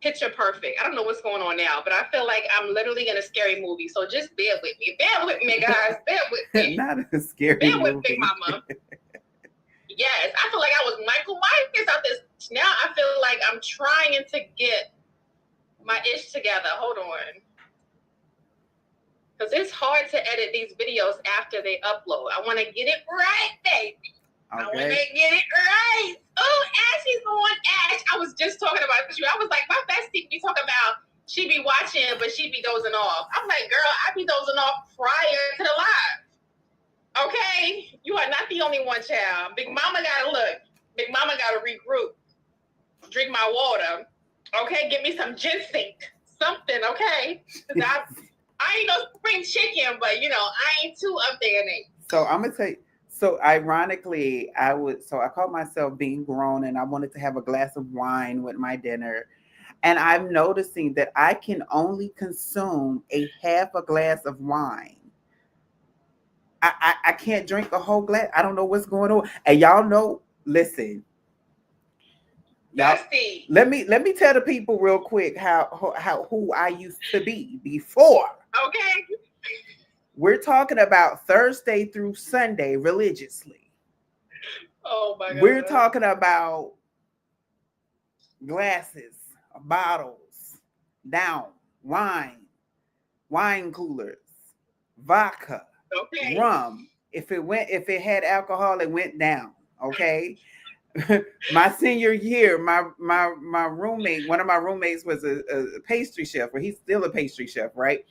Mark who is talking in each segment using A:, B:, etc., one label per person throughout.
A: picture perfect. I don't know what's going on now, but I feel like I'm literally in a scary movie. So just bear with me. Bear with me, guys. Bear with me.
B: Not a scary
A: Bear with Big
B: movie.
A: Mama. Yes, I feel like I was Michael Myers out this. Now I feel like I'm trying to get my ish together. Hold on. Because it's hard to edit these videos after they upload. I want to get it right, baby. Okay. I want to get it right. Oh, Ashley's on Ash. I was just talking about you. I was like, my bestie be talking about she be watching, but she be dozing off. I'm like, girl, I be dozing off prior to the live. Okay? You are not the only one, child. Big Mama got to look. Big Mama got to regroup. Drink my water. Okay? Get me some ginseng. Something, okay? Because I ain't no spring chicken, but, I ain't too up there in it.
B: So I'm going to tell you. So ironically, I called myself being grown and I wanted to have a glass of wine with my dinner. And I'm noticing that I can only consume a half a glass of wine. I can't drink a whole glass. I don't know what's going on. And y'all know, listen. Let me tell the people real quick how who I used to be before.
A: Okay.
B: We're talking about Thursday through Sunday religiously.
A: Oh my God.
B: We're talking about glasses, bottles, down, wine coolers, vodka, rum. If it had alcohol, it went down. Okay. My senior year, my roommate, one of my roommates was a pastry chef, or he's still a pastry chef, right?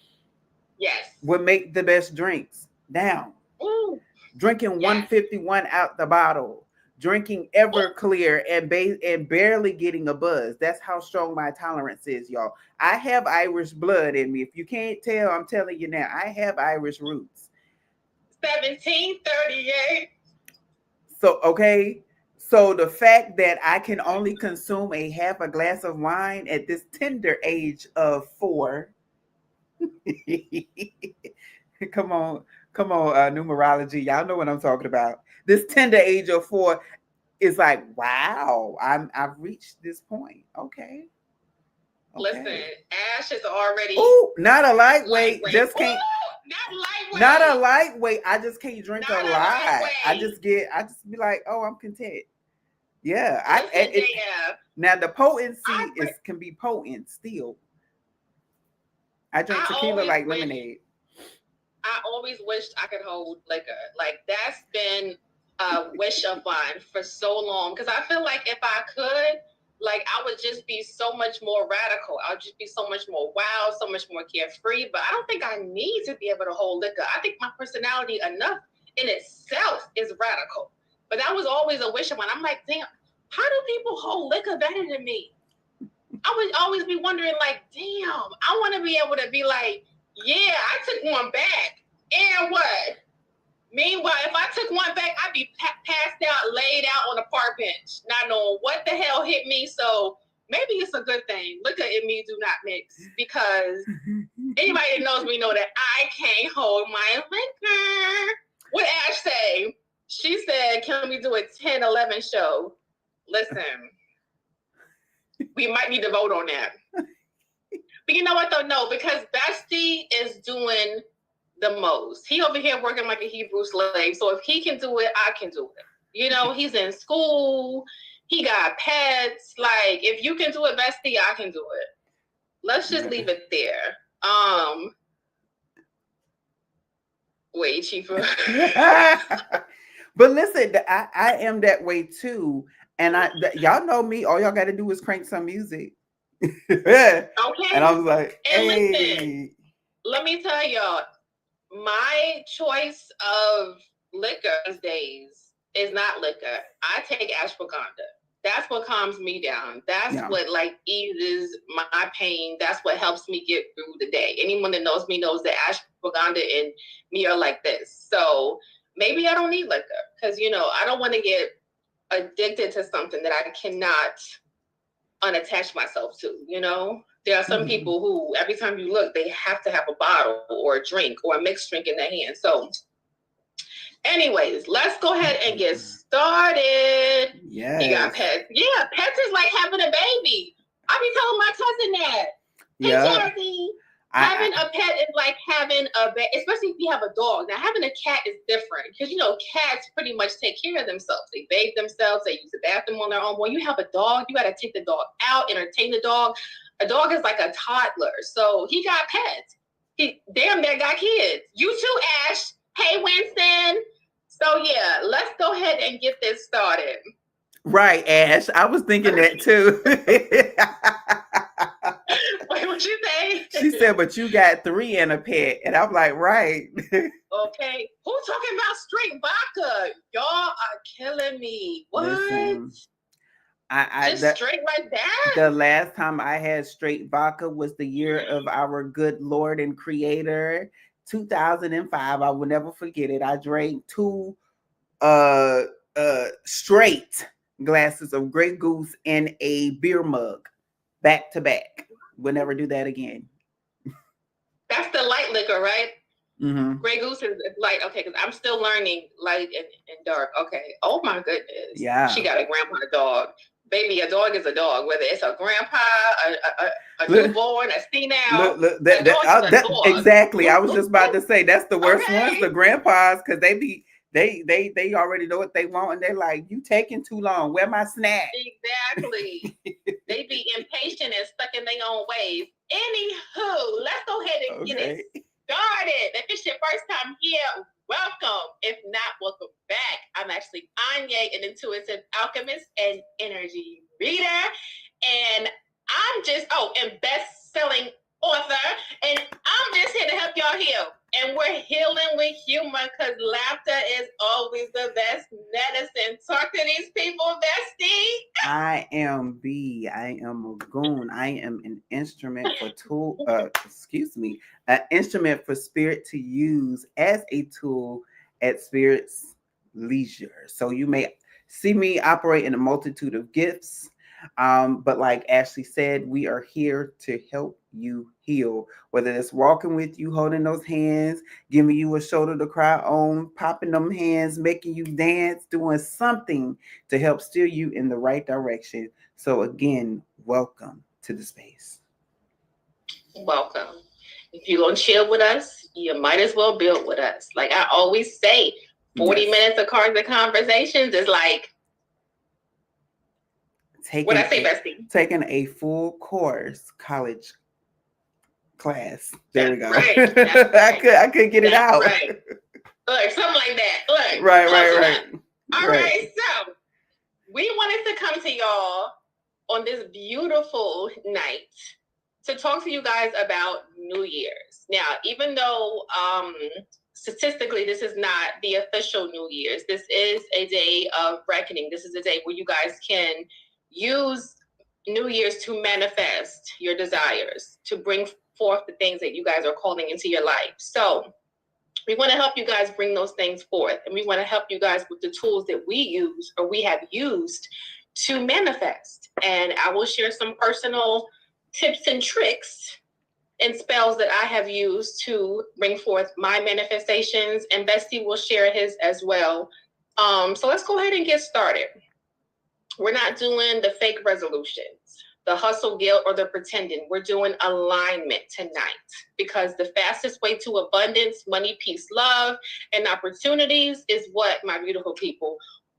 A: Yes.
B: Would make the best drinks. Down.
A: Ooh.
B: Drinking 151 out the bottle. Drinking Everclear and barely getting a buzz. That's how strong my tolerance is, y'all. I have Irish blood in me. If you can't tell, I'm telling you now, I have Irish roots.
A: 1738.
B: So, okay. So the fact that I can only consume a half a glass of wine at this tender age of 4. Come on, numerology. Y'all know what I'm talking about. This tender age of 4 is like, wow, I've reached this point. Okay.
A: Listen, Ash is already.
B: Oh, not a lightweight. Just can't.
A: Not lightweight.
B: Not a lightweight. I just can't drink a lot. I just be like, oh, I'm content. Yeah. Now the potency can be potent still. I drink tequila like lemonade.
A: I always wished I could hold liquor. Like, that's been a wish of mine for so long. Because I feel like if I could, like, I would just be so much more radical. I would just be so much more wild, so much more carefree. But I don't think I need to be able to hold liquor. I think my personality enough in itself is radical. But that was always a wish of mine. I'm like, damn, how do people hold liquor better than me? I would always be wondering, like, damn, I want to be able to be like, yeah, I took one back. And what? Meanwhile, if I took one back, I'd be passed out, laid out on a park bench, not knowing what the hell hit me. So maybe it's a good thing. Liquor and me do not mix, because anybody that knows me know that I can't hold my liquor. What Ash say? She said, can we do a 10-11 show? Listen, we might need to vote on that. But you know what, though? No, because Bestie is doing the most. He over here working like a Hebrew slave. So if he can do it, I can do it. You know, he's in school. He got pets. Like, if you can do it, Bestie, I can do it. Let's just leave it there. Wait, Chifa.
B: But listen, I am that way too. And y'all know me. All y'all got to do is crank some music.
A: Okay.
B: And I was like,
A: and
B: hey.
A: Listen, let me tell y'all, my choice of liquor these days is not liquor. I take ashwagandha. That's what calms me down. That's what, like, eases my pain. That's what helps me get through the day. Anyone that knows me knows that ashwagandha and me are like this. So maybe I don't need liquor, because, you know, I don't want to get addicted to something that I cannot unattach myself to. You know, there are some people who every time you look, they have to have a bottle or a drink or a mixed drink in their hand. So anyways, let's go ahead and get started.
B: Yeah.
A: You got pets. Yeah, pets is like having a baby. I be telling my cousin that. Hey, Jazzy. Having a pet is like having especially if you have a dog. Now, having a cat is different because, cats pretty much take care of themselves. They bathe themselves. They use the bathroom on their own. When you have a dog, you got to take the dog out, entertain the dog. A dog is like a toddler. So he got pets. He damn near got kids. You too, Ash. Hey, Winston. So, yeah, let's go ahead and get this started.
B: Right, Ash. I was thinking that too.
A: Wait, what you say?
B: She said, but you got 3 and a pet. And I'm like, right.
A: Okay. Who's talking about straight vodka? Y'all are killing me. What? Listen, Just straight like that?
B: The last time I had straight vodka was the year of our good Lord and Creator, 2005. I will never forget it. I drank 2 straight glasses of Grey Goose in a beer mug, back to back. We'll never do that again.
A: That's the light liquor, right?
B: Mm-hmm.
A: Grey Goose is light. Okay, because I'm still learning light and dark. Okay. Oh my goodness.
B: Yeah.
A: She got a grandpa dog. Baby, a dog is a dog. Whether it's a grandpa, a newborn, a senile.
B: Look, exactly. I was just about to say that's the worst ones, the grandpas, because they already know what they want, and they're like, you taking too long. Where my snack?
A: Exactly. They be impatient and stuck in their own ways. Anywho, let's go ahead and get it started. If it's your first time here, welcome. If not, welcome back. I'm actually Anya, an intuitive alchemist and energy reader. And I'm best-selling author. And I'm just here to help y'all heal. And we're healing with humor because laughter is always the best medicine. Talk to these people, bestie.
B: I am a goon. I am an instrument an instrument for spirit to use as a tool at spirit's leisure. So you may see me operate in a multitude of gifts. But like Ashley said, we are here to help you heal, whether it's walking with you, holding those hands, giving you a shoulder to cry on, popping them hands, making you dance, doing something to help steer you in the right direction. So again, welcome to the space.
A: Welcome. If you're going to chill with us, you might as well build with us. Like I always say, 40 minutes of Cards and Conversations is like,
B: taking a full course college class. There we go.
A: Right.
B: I could get it out.
A: Right. Look, something like that. Look.
B: Right.
A: All right. So we wanted to come to y'all on this beautiful night to talk to you guys about New Year's. Now, even though statistically this is not the official New Year's, this is a day of reckoning. This is a day where you guys can use New Year's to manifest your desires, to bring forth the things that you guys are calling into your life. So we want to help you guys bring those things forth. And we want to help you guys with the tools that we use or we have used to manifest. And I will share some personal tips and tricks and spells that I have used to bring forth my manifestations. And Bestie will share his as well. So let's go ahead and get started. We're not doing the fake resolutions, the hustle, guilt, or the pretending. We're doing alignment tonight because the fastest way to abundance, money, peace, love, and opportunities is what, my beautiful people?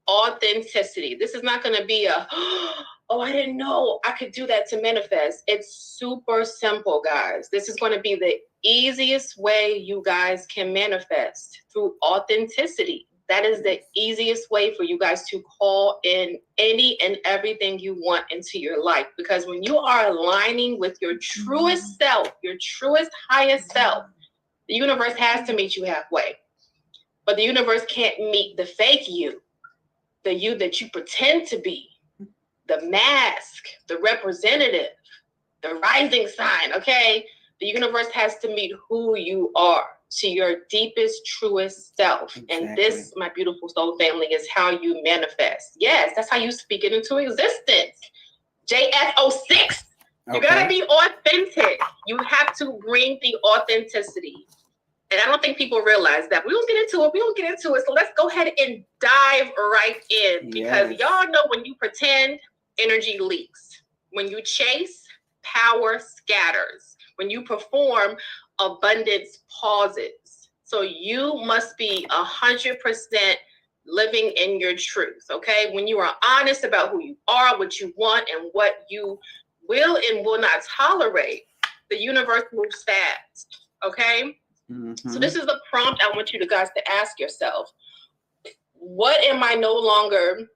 A: Authenticity. This is not going to be oh, I didn't know I could do that to manifest. It's super simple, guys. This is going to be the easiest way you guys can manifest through authenticity. That is the easiest way for you guys to call in any and everything you want into your life. Because when you are aligning with your truest self, your truest, highest self, the universe has to meet you halfway. But the universe can't meet the fake you, the you that you pretend to be, the mask, the representative, the rising sign, okay? The universe has to meet who you are, to your deepest, truest self. Exactly. And this, my beautiful soul family, is how you manifest. Yes, that's how you speak it into existence. JF06. You gotta be authentic. You have to bring the authenticity. And I don't think people realize that. We don't get into it. So let's go ahead and dive right in. Because y'all know when you pretend, energy leaks. When you chase, power scatters. When you perform, abundance pauses. So you must be 100% living in your truth, okay? When you are honest about who you are, what you want, and what you will and will not tolerate, the universe moves fast, okay? Mm-hmm. So this is the prompt I want you guys to ask yourself. What am I no longer,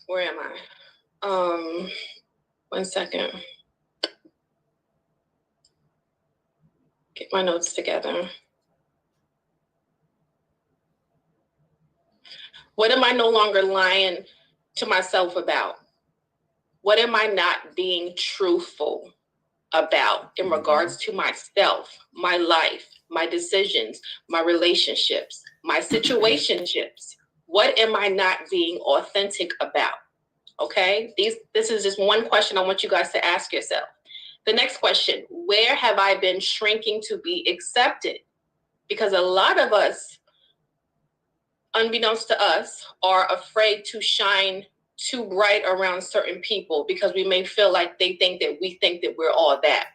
A: where am I? 1 second. Get my notes together. What am I no longer lying to myself about? What am I not being truthful about in regards to myself, my life, my decisions, my relationships, my situationships? What am I not being authentic about? Okay, this is just one question I want you guys to ask yourself. The next question, where have I been shrinking to be accepted? Because a lot of us, unbeknownst to us, are afraid to shine too bright around certain people because we may feel like they think that we think that we're all that.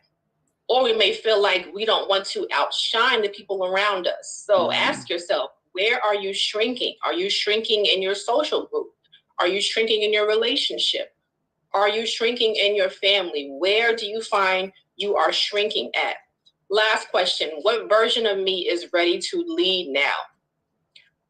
A: Or we may feel like we don't want to outshine the people around us. So ask yourself, where are you shrinking? Are you shrinking in your social group? Are you shrinking in your relationship? Are you shrinking in your family? Where do you find you are shrinking at? Last question, what version of me is ready to lead now?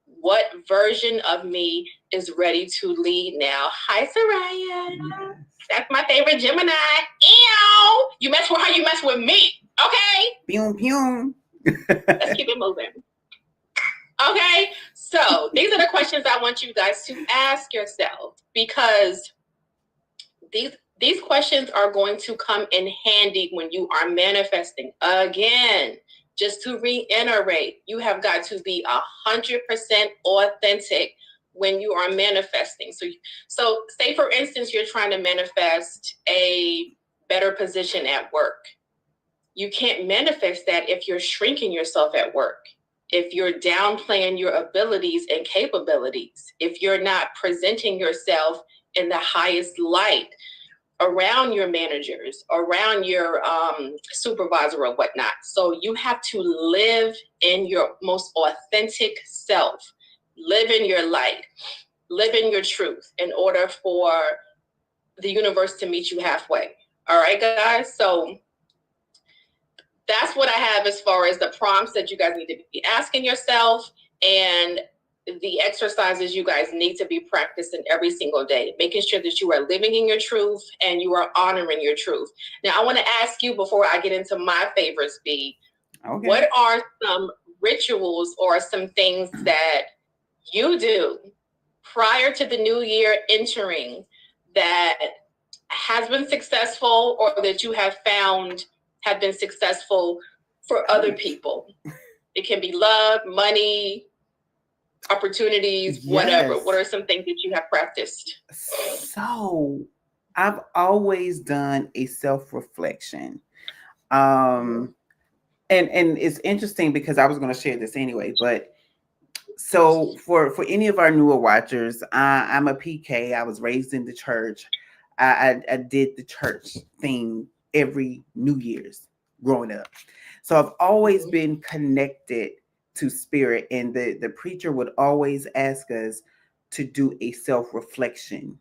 A: What version of me is ready to lead now? Hi, Soraya. Yes. That's my favorite Gemini. Ew! You mess with her, you mess with me. Okay?
B: Pew, pew.
A: Let's keep it moving. Okay? So these are the questions I want you guys to ask yourself, because these questions are going to come in handy when you are manifesting. Again, just to reiterate, you have got to be 100% authentic when you are manifesting. So say, for instance, you're trying to manifest a better position at work. You can't manifest that if you're shrinking yourself at work, if you're downplaying your abilities and capabilities, if you're not presenting yourself in the highest light around your managers, around your supervisor or whatnot. So you have to live in your most authentic self, live in your light, live in your truth in order for the universe to meet you halfway. All right, guys? So that's what I have as far as the prompts that you guys need to be asking yourself, and the exercises you guys need to be practicing every single day, making sure that you are living in your truth and you are honoring your truth. Now, I want to ask you, before I get into my favorites, B, okay, what are some rituals or some things that you do prior to the new year entering that has been successful, or that you have found have been successful for other people? It can be love, money, opportunities, whatever. What are some things that you have practiced?
B: So I've always done a self-reflection. And it's interesting because I was going to share this anyway, but so for any of our newer watchers, I'm a PK. I was raised in the church. I did the church thing every New Year's growing up. So I've always been connected to spirit, and the preacher would always ask us to do a self-reflection.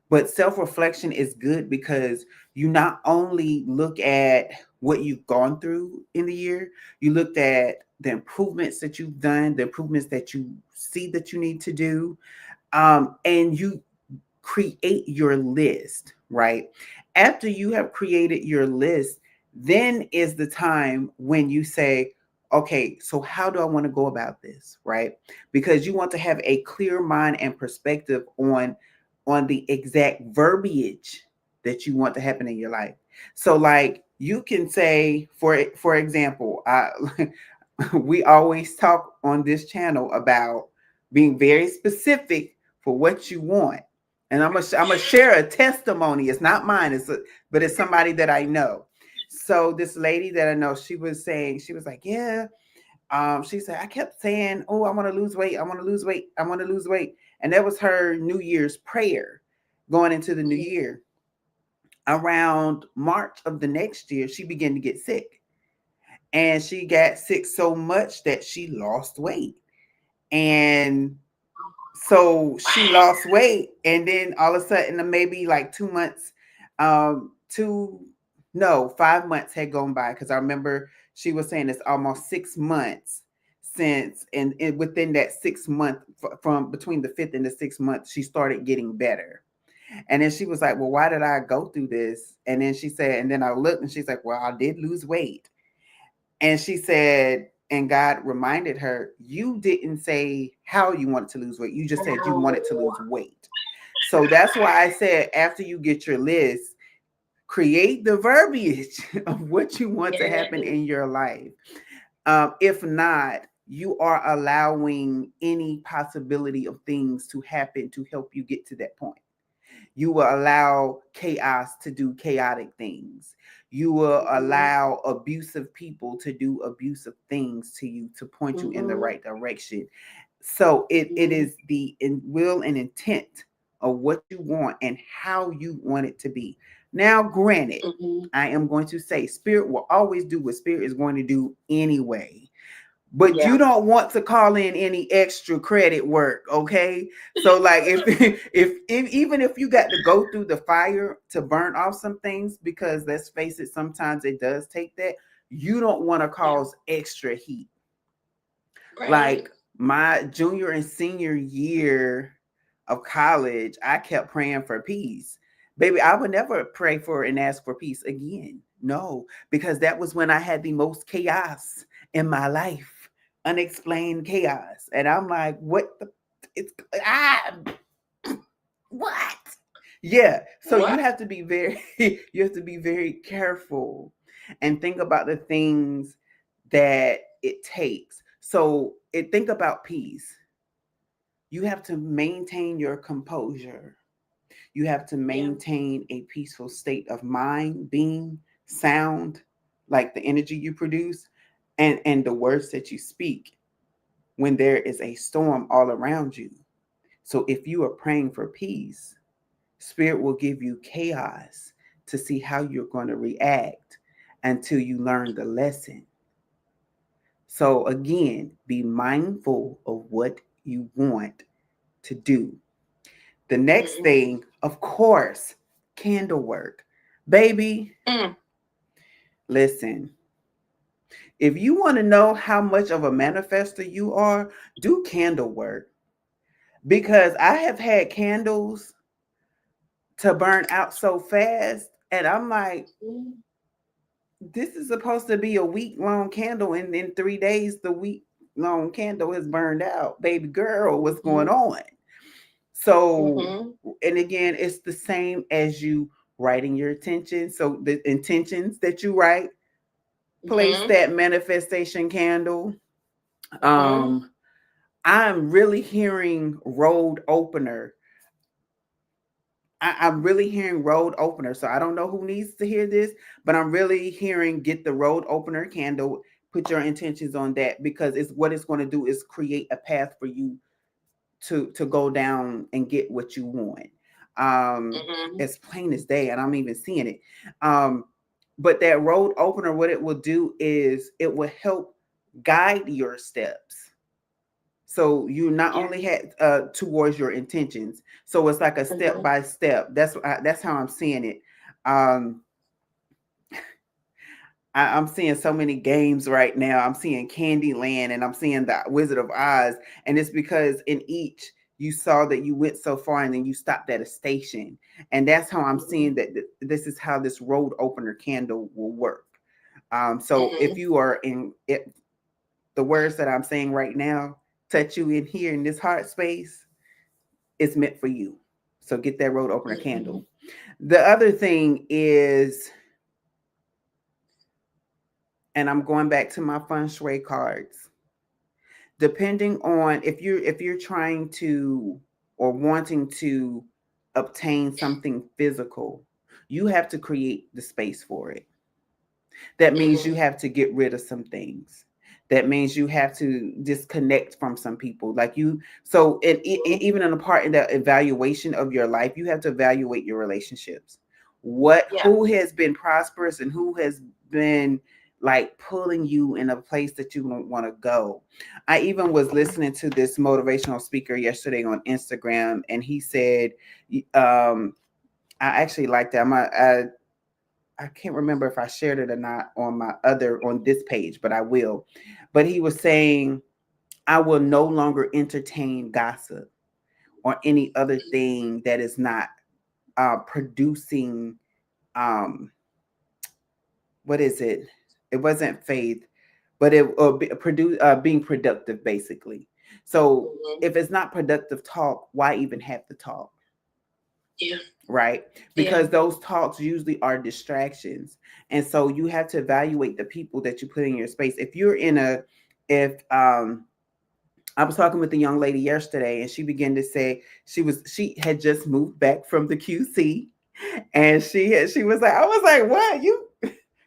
B: But self-reflection is good because you not only look at what you've gone through in the year, you looked at the improvements that you've done, the improvements that you see that you need to do, and you create your list, right? After you have created your list, then is the time when you say, okay, so how do I want to go about this, right? Because you want to have a clear mind and perspective on the exact verbiage that you want to happen in your life. So like you can say, for example, we always talk on this channel about being very specific for what you want. And I'm gonna share a testimony. It's not mine, but it's somebody that I know. So this lady that I know, she was like, yeah. She said, I kept saying, oh, I want to lose weight. I want to lose weight. I want to lose weight. And that was her New Year's prayer going into the new year. Around March of the next year, she began to get sick. And she got sick so much that she lost weight. And so she lost weight. And then all of a sudden, maybe like 2 months, 5 months had gone by. Because I remember she was saying it's almost 6 months since, and within that 6 month, from between the 5th and the 6th month, she started getting better. And then she was like, well, why did I go through this? And then she said, and then I looked and she's like, well, I did lose weight. And she said, and God reminded her, you didn't say how you wanted to lose weight. You just said you wanted to lose weight. So that's why I said, after you get your list, create the verbiage of what you want to happen in your life. If not, you are allowing any possibility of things to happen to help you get to that point. You will allow chaos to do chaotic things. You will allow abusive people to do abusive things to you to point you in the right direction. So it is the will and intent of what you want and how you want it to be. Now, granted, I am going to say Spirit will always do what Spirit is going to do anyway. But you don't want to call in any extra credit work, okay? So like if even if you got to go through the fire to burn off some things, because let's face it, sometimes it does take that, you don't want to cause extra heat. Right. Like my junior and senior year of college, I kept praying for peace. Baby, I would never pray for and ask for peace again. No, because that was when I had the most chaos in my life. Unexplained chaos. And I'm like, what what? Yeah. So what? You have to be very careful and think about the things that it takes. So think about peace. You have to maintain your composure. You have to maintain a peaceful state of mind, being, sound, like the energy you produce. And the words that you speak when there is a storm all around you. So if you are praying for peace, Spirit will give you chaos to see how you're going to react until you learn the lesson. So again, be mindful of what you want to do. The next thing, of course, candle work. Baby, listen. If you want to know how much of a manifester you are, do candle work. Because I have had candles to burn out so fast. And I'm like, this is supposed to be a week-long candle. And in 3 days, the week-long candle has burned out. Baby girl, what's going on? So, and again, it's the same as you writing your intentions. So the intentions that you write, place that manifestation candle. I'm really hearing road opener. I'm really hearing road opener. So I don't know who needs to hear this, but I'm really hearing get the road opener candle, put your intentions on that, because it's what it's going to do is create a path for you to go down and get what you want. As plain as day, and I'm even seeing it. But that road opener, what it will do is it will help guide your steps. So you not only had towards your intentions. So it's like a step by step. That's how I'm seeing it. I'm seeing so many games right now. I'm seeing Candyland and I'm seeing the Wizard of Oz. And it's because in each you saw that you went so far and then you stopped at a station. And that's how I'm seeing that this is how this road opener candle will work. So if you are in it, the words that I'm saying right now touch you in here in this heart space, it's meant for you. So get that road opener candle. The other thing is, and I'm going back to my feng shui cards. Depending on if you're trying to or wanting to obtain something physical, you have to create the space for it. That means you have to get rid of some things. That means you have to disconnect from some people. Like you, so even in a part in the evaluation of your life, you have to evaluate your relationships. who has been prosperous and who has been like pulling you in a place that you don't want to go. I even was listening to this motivational speaker yesterday on Instagram, and he said, I actually like that. I can't remember if I shared it or not on this page, but I will. But he was saying, I will no longer entertain gossip or any other thing that is not producing what is it? It wasn't faith, but being productive, basically. So if it's not productive talk, why even have the talk?
A: Yeah.
B: Right? Because those talks usually are distractions. And so you have to evaluate the people that you put in your space. If you're in I was talking with a young lady yesterday, and she began to say she had just moved back from the QC, and she was like, I was like,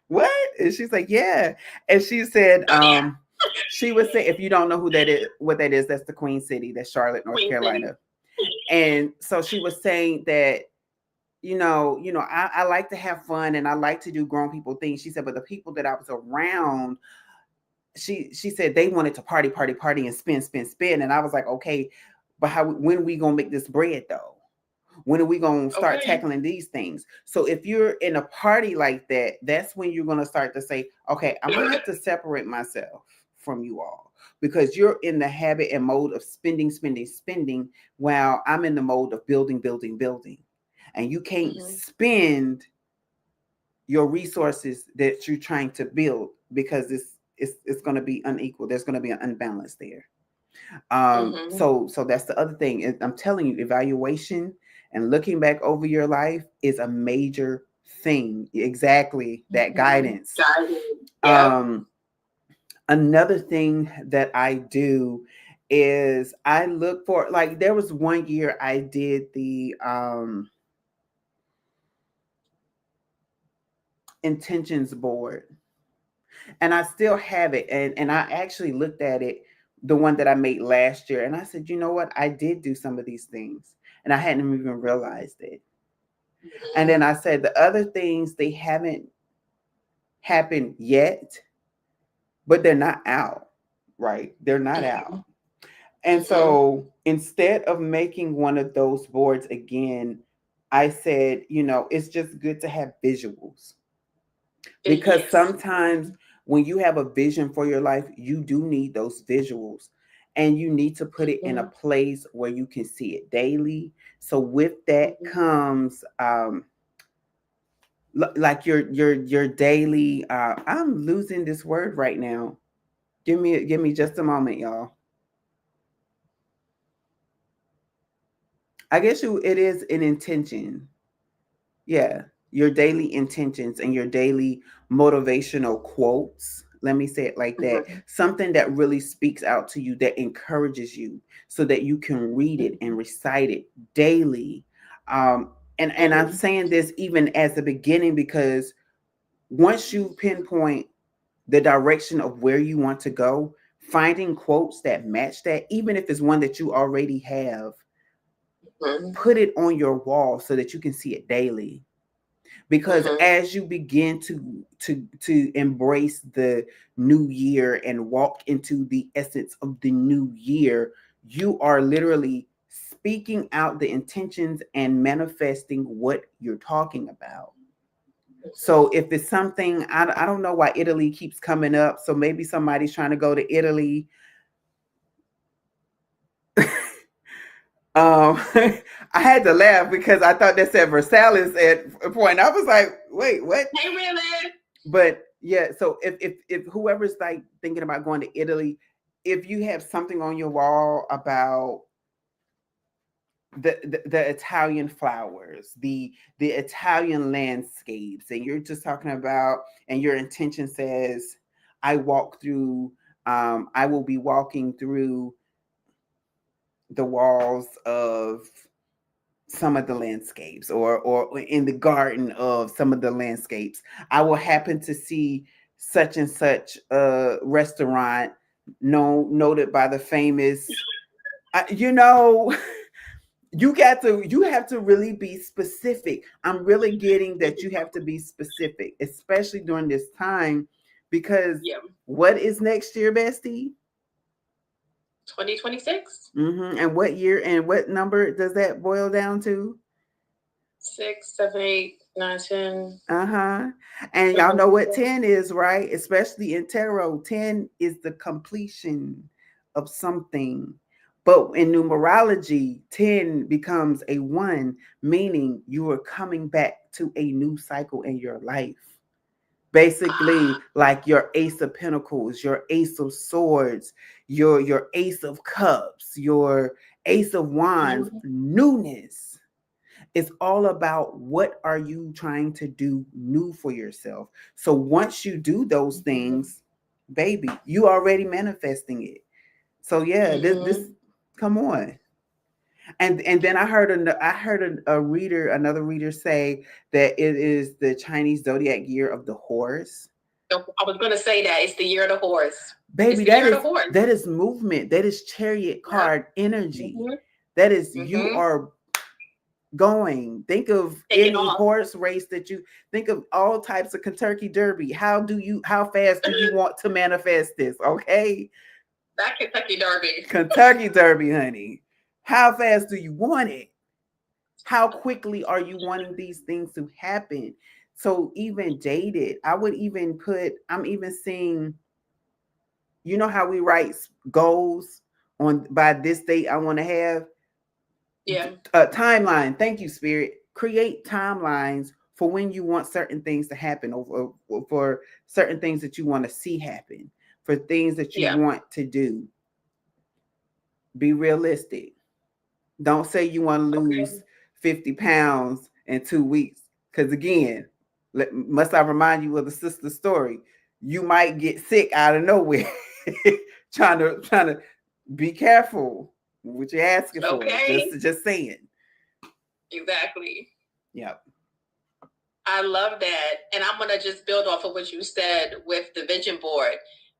B: what? And she's like, yeah. And she said, she would say, if you don't know what that is, that's the Queen City, that's Charlotte, North Carolina. And so she was saying that, I like to have fun and I like to do grown people things. She said, but the people that I was around, she said they wanted to party and spin. And I was like, okay, but when are we gonna make this bread though? When are we gonna start tackling these things? So if you're in a party like that, that's when you're gonna start to say, okay, I'm gonna have to separate myself from you all, because you're in the habit and mode of spending, while I'm in the mode of building. And you can't spend your resources that you're trying to build, because it's going to be unequal. There's going to be an unbalance there. So that's the other thing. I'm telling you, evaluation and looking back over your life is a major thing. Exactly. That guidance. Another thing that I do is I look for, like, there was one year I did the intentions board, and I still have it, and I actually looked at it, the one that I made last year, and I said, you know what, I did do some of these things and I hadn't even realized it. And then I said the other things, they haven't happened yet, but they're not out, right? They're not out. And so instead of making one of those boards again, I said, it's just good to have visuals. Because sometimes when you have a vision for your life, you do need those visuals, and you need to put it in a place where you can see it daily. So with that comes like your daily I'm losing this word right now. Give me just a moment, y'all. I guess it is an intention. Yeah. Your daily intentions and your daily motivational quotes. Let me say it like that. Something that really speaks out to you, that encourages you, so that you can read it and recite it daily. And I'm saying this even as the beginning, because once you pinpoint the direction of where you want to go, finding quotes that match that, even if it's one that you already have, put it on your wall so that you can see it daily. Because as you begin to embrace the new year and walk into the essence of the new year, you are literally speaking out the intentions and manifesting what you're talking about. So if it's something, I don't know why Italy keeps coming up. So maybe somebody's trying to go to Italy. I had to laugh because I thought that said Versailles at a point. I was like, wait, what?
A: Hey, really?
B: But yeah, so if whoever's like thinking about going to Italy, if you have something on your wall about the Italian flowers, the Italian landscapes, and you're just talking about, and your intention says, I will be walking through the walls of some of the landscapes, or in the garden of some of the landscapes. I will happen to see such and such a restaurant noted by the famous, You have to really be specific. I'm really getting that you have to be specific, especially during this time, because what is next year, bestie?
A: 2026.
B: And what year and what number does that boil down to?
A: 6, 7, 8, 9, 10.
B: And y'all know what 10 is, right? Especially in tarot, 10 is the completion of something. But in numerology, 10 becomes a 1, meaning you are coming back to a new cycle in your life. Basically, like your Ace of Pentacles, your Ace of Swords, your Ace of Cups, your Ace of Wands, newness. It's all about what are you trying to do new for yourself. So once you do those things, baby, you already manifesting it. So yeah, this come on. And then I heard another reader say that it is the Chinese zodiac year of the horse.
A: I was going to say that it's the year of the horse.
B: Baby, that is movement. That is chariot card energy. That is you are going. Think of any horse race that you think of, all types of Kentucky Derby. How fast do you want to manifest this? Okay.
A: That Kentucky Derby.
B: Kentucky Derby, honey. How fast do you want it? How quickly are you wanting these things to happen? So even dated, I'm even seeing, you know how we write goals on by this date I want to have? A timeline. Thank you, Spirit. Create timelines for when you want certain things to happen, or for certain things that you want to see happen, for things that you want to do. Be realistic. Don't say you want to lose 50 pounds in 2 weeks. Because again, must I remind you of the sister story? You might get sick out of nowhere. trying to be careful what you're asking for. Just saying.
A: Exactly.
B: Yep.
A: I love that. And I'm going to just build off of what you said with the vision board.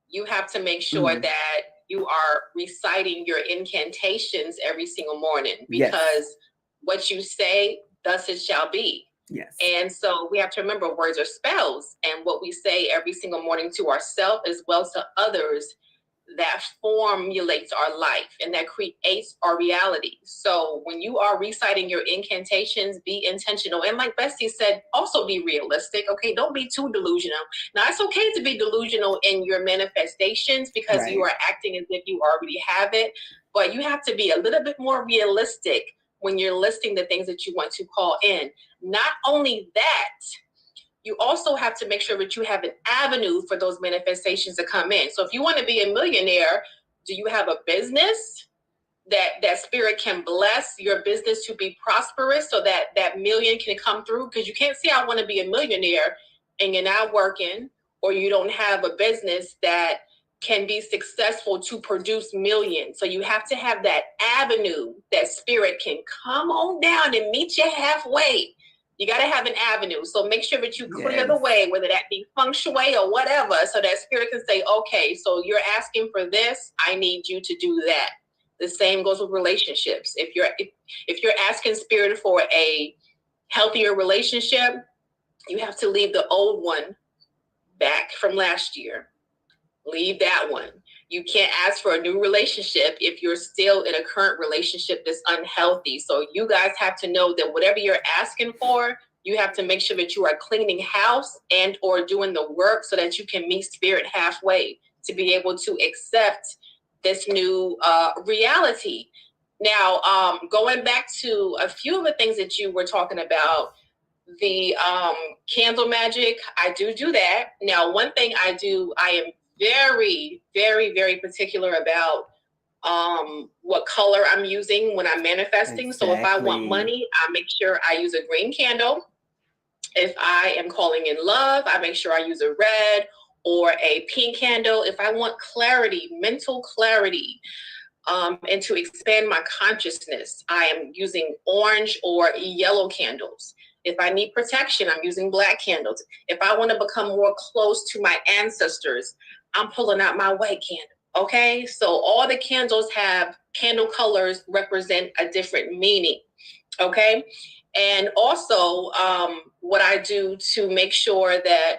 A: You have to make sure that you are reciting your incantations every single morning, because what you say, thus it shall be.
B: Yes.
A: And so we have to remember, words are spells, and what we say every single morning to ourselves as well as to others, that formulates our life and that creates our reality. So when you are reciting your incantations, be intentional. And like Bestie said, also be realistic. Okay, don't be too delusional. Now, it's okay to be delusional in your manifestations because you are acting as if you already have it. But you have to be a little bit more realistic when you're listing the things that you want to call in. Not only that, you also have to make sure that you have an avenue for those manifestations to come in. So if you want to be a millionaire, do you have a business that spirit can bless your business to be prosperous so that that million can come through? Because you can't say, I want to be a millionaire, and you're not working, or you don't have a business that can be successful to produce millions. So you have to have that avenue that spirit can come on down and meet you halfway. You got to have an avenue. So make sure that you clear the way, whether that be feng shui or whatever, so that spirit can say, okay, so you're asking for this, I need you to do that. The same goes with relationships. If you're asking spirit for a healthier relationship, you have to leave the old one back from last year. Leave that one. You can't ask for a new relationship if you're still in a current relationship that's unhealthy. So you guys have to know that whatever you're asking for, you have to make sure that you are cleaning house and or doing the work so that you can meet spirit halfway to be able to accept this new reality. Now, going back to a few of the things that you were talking about, the candle magic, I do that. Now, one thing I am very, very, very particular about what color I'm using when I'm manifesting. So if I want money, I make sure I use a green candle. If I am calling in love, I make sure I use a red or a pink candle. If I want clarity, mental clarity, and to expand my consciousness, I am using orange or yellow candles. If I need protection, I'm using black candles. If I want to become more close to my ancestors, I'm pulling out my white candle. Okay, so all the candles have candle colors represent a different meaning. Okay, and also what I do to make sure that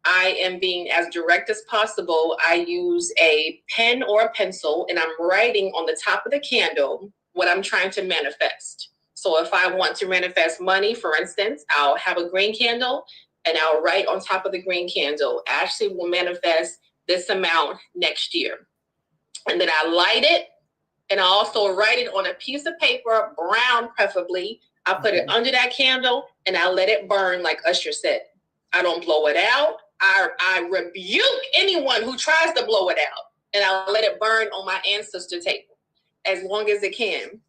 A: I am being as direct as possible, I use a pen or a pencil and I'm writing on the top of the candle what I'm trying to manifest. So if I want to manifest money, for instance, I'll have a green candle and I'll write on top of the green candle, Ashley will manifest this amount next year. And then I light it, and I also write it on a piece of paper, brown preferably. I put it under that candle and I let it burn like Usher said. I don't blow it out. I rebuke anyone who tries to blow it out, and I let it burn on my ancestor table as long as it can.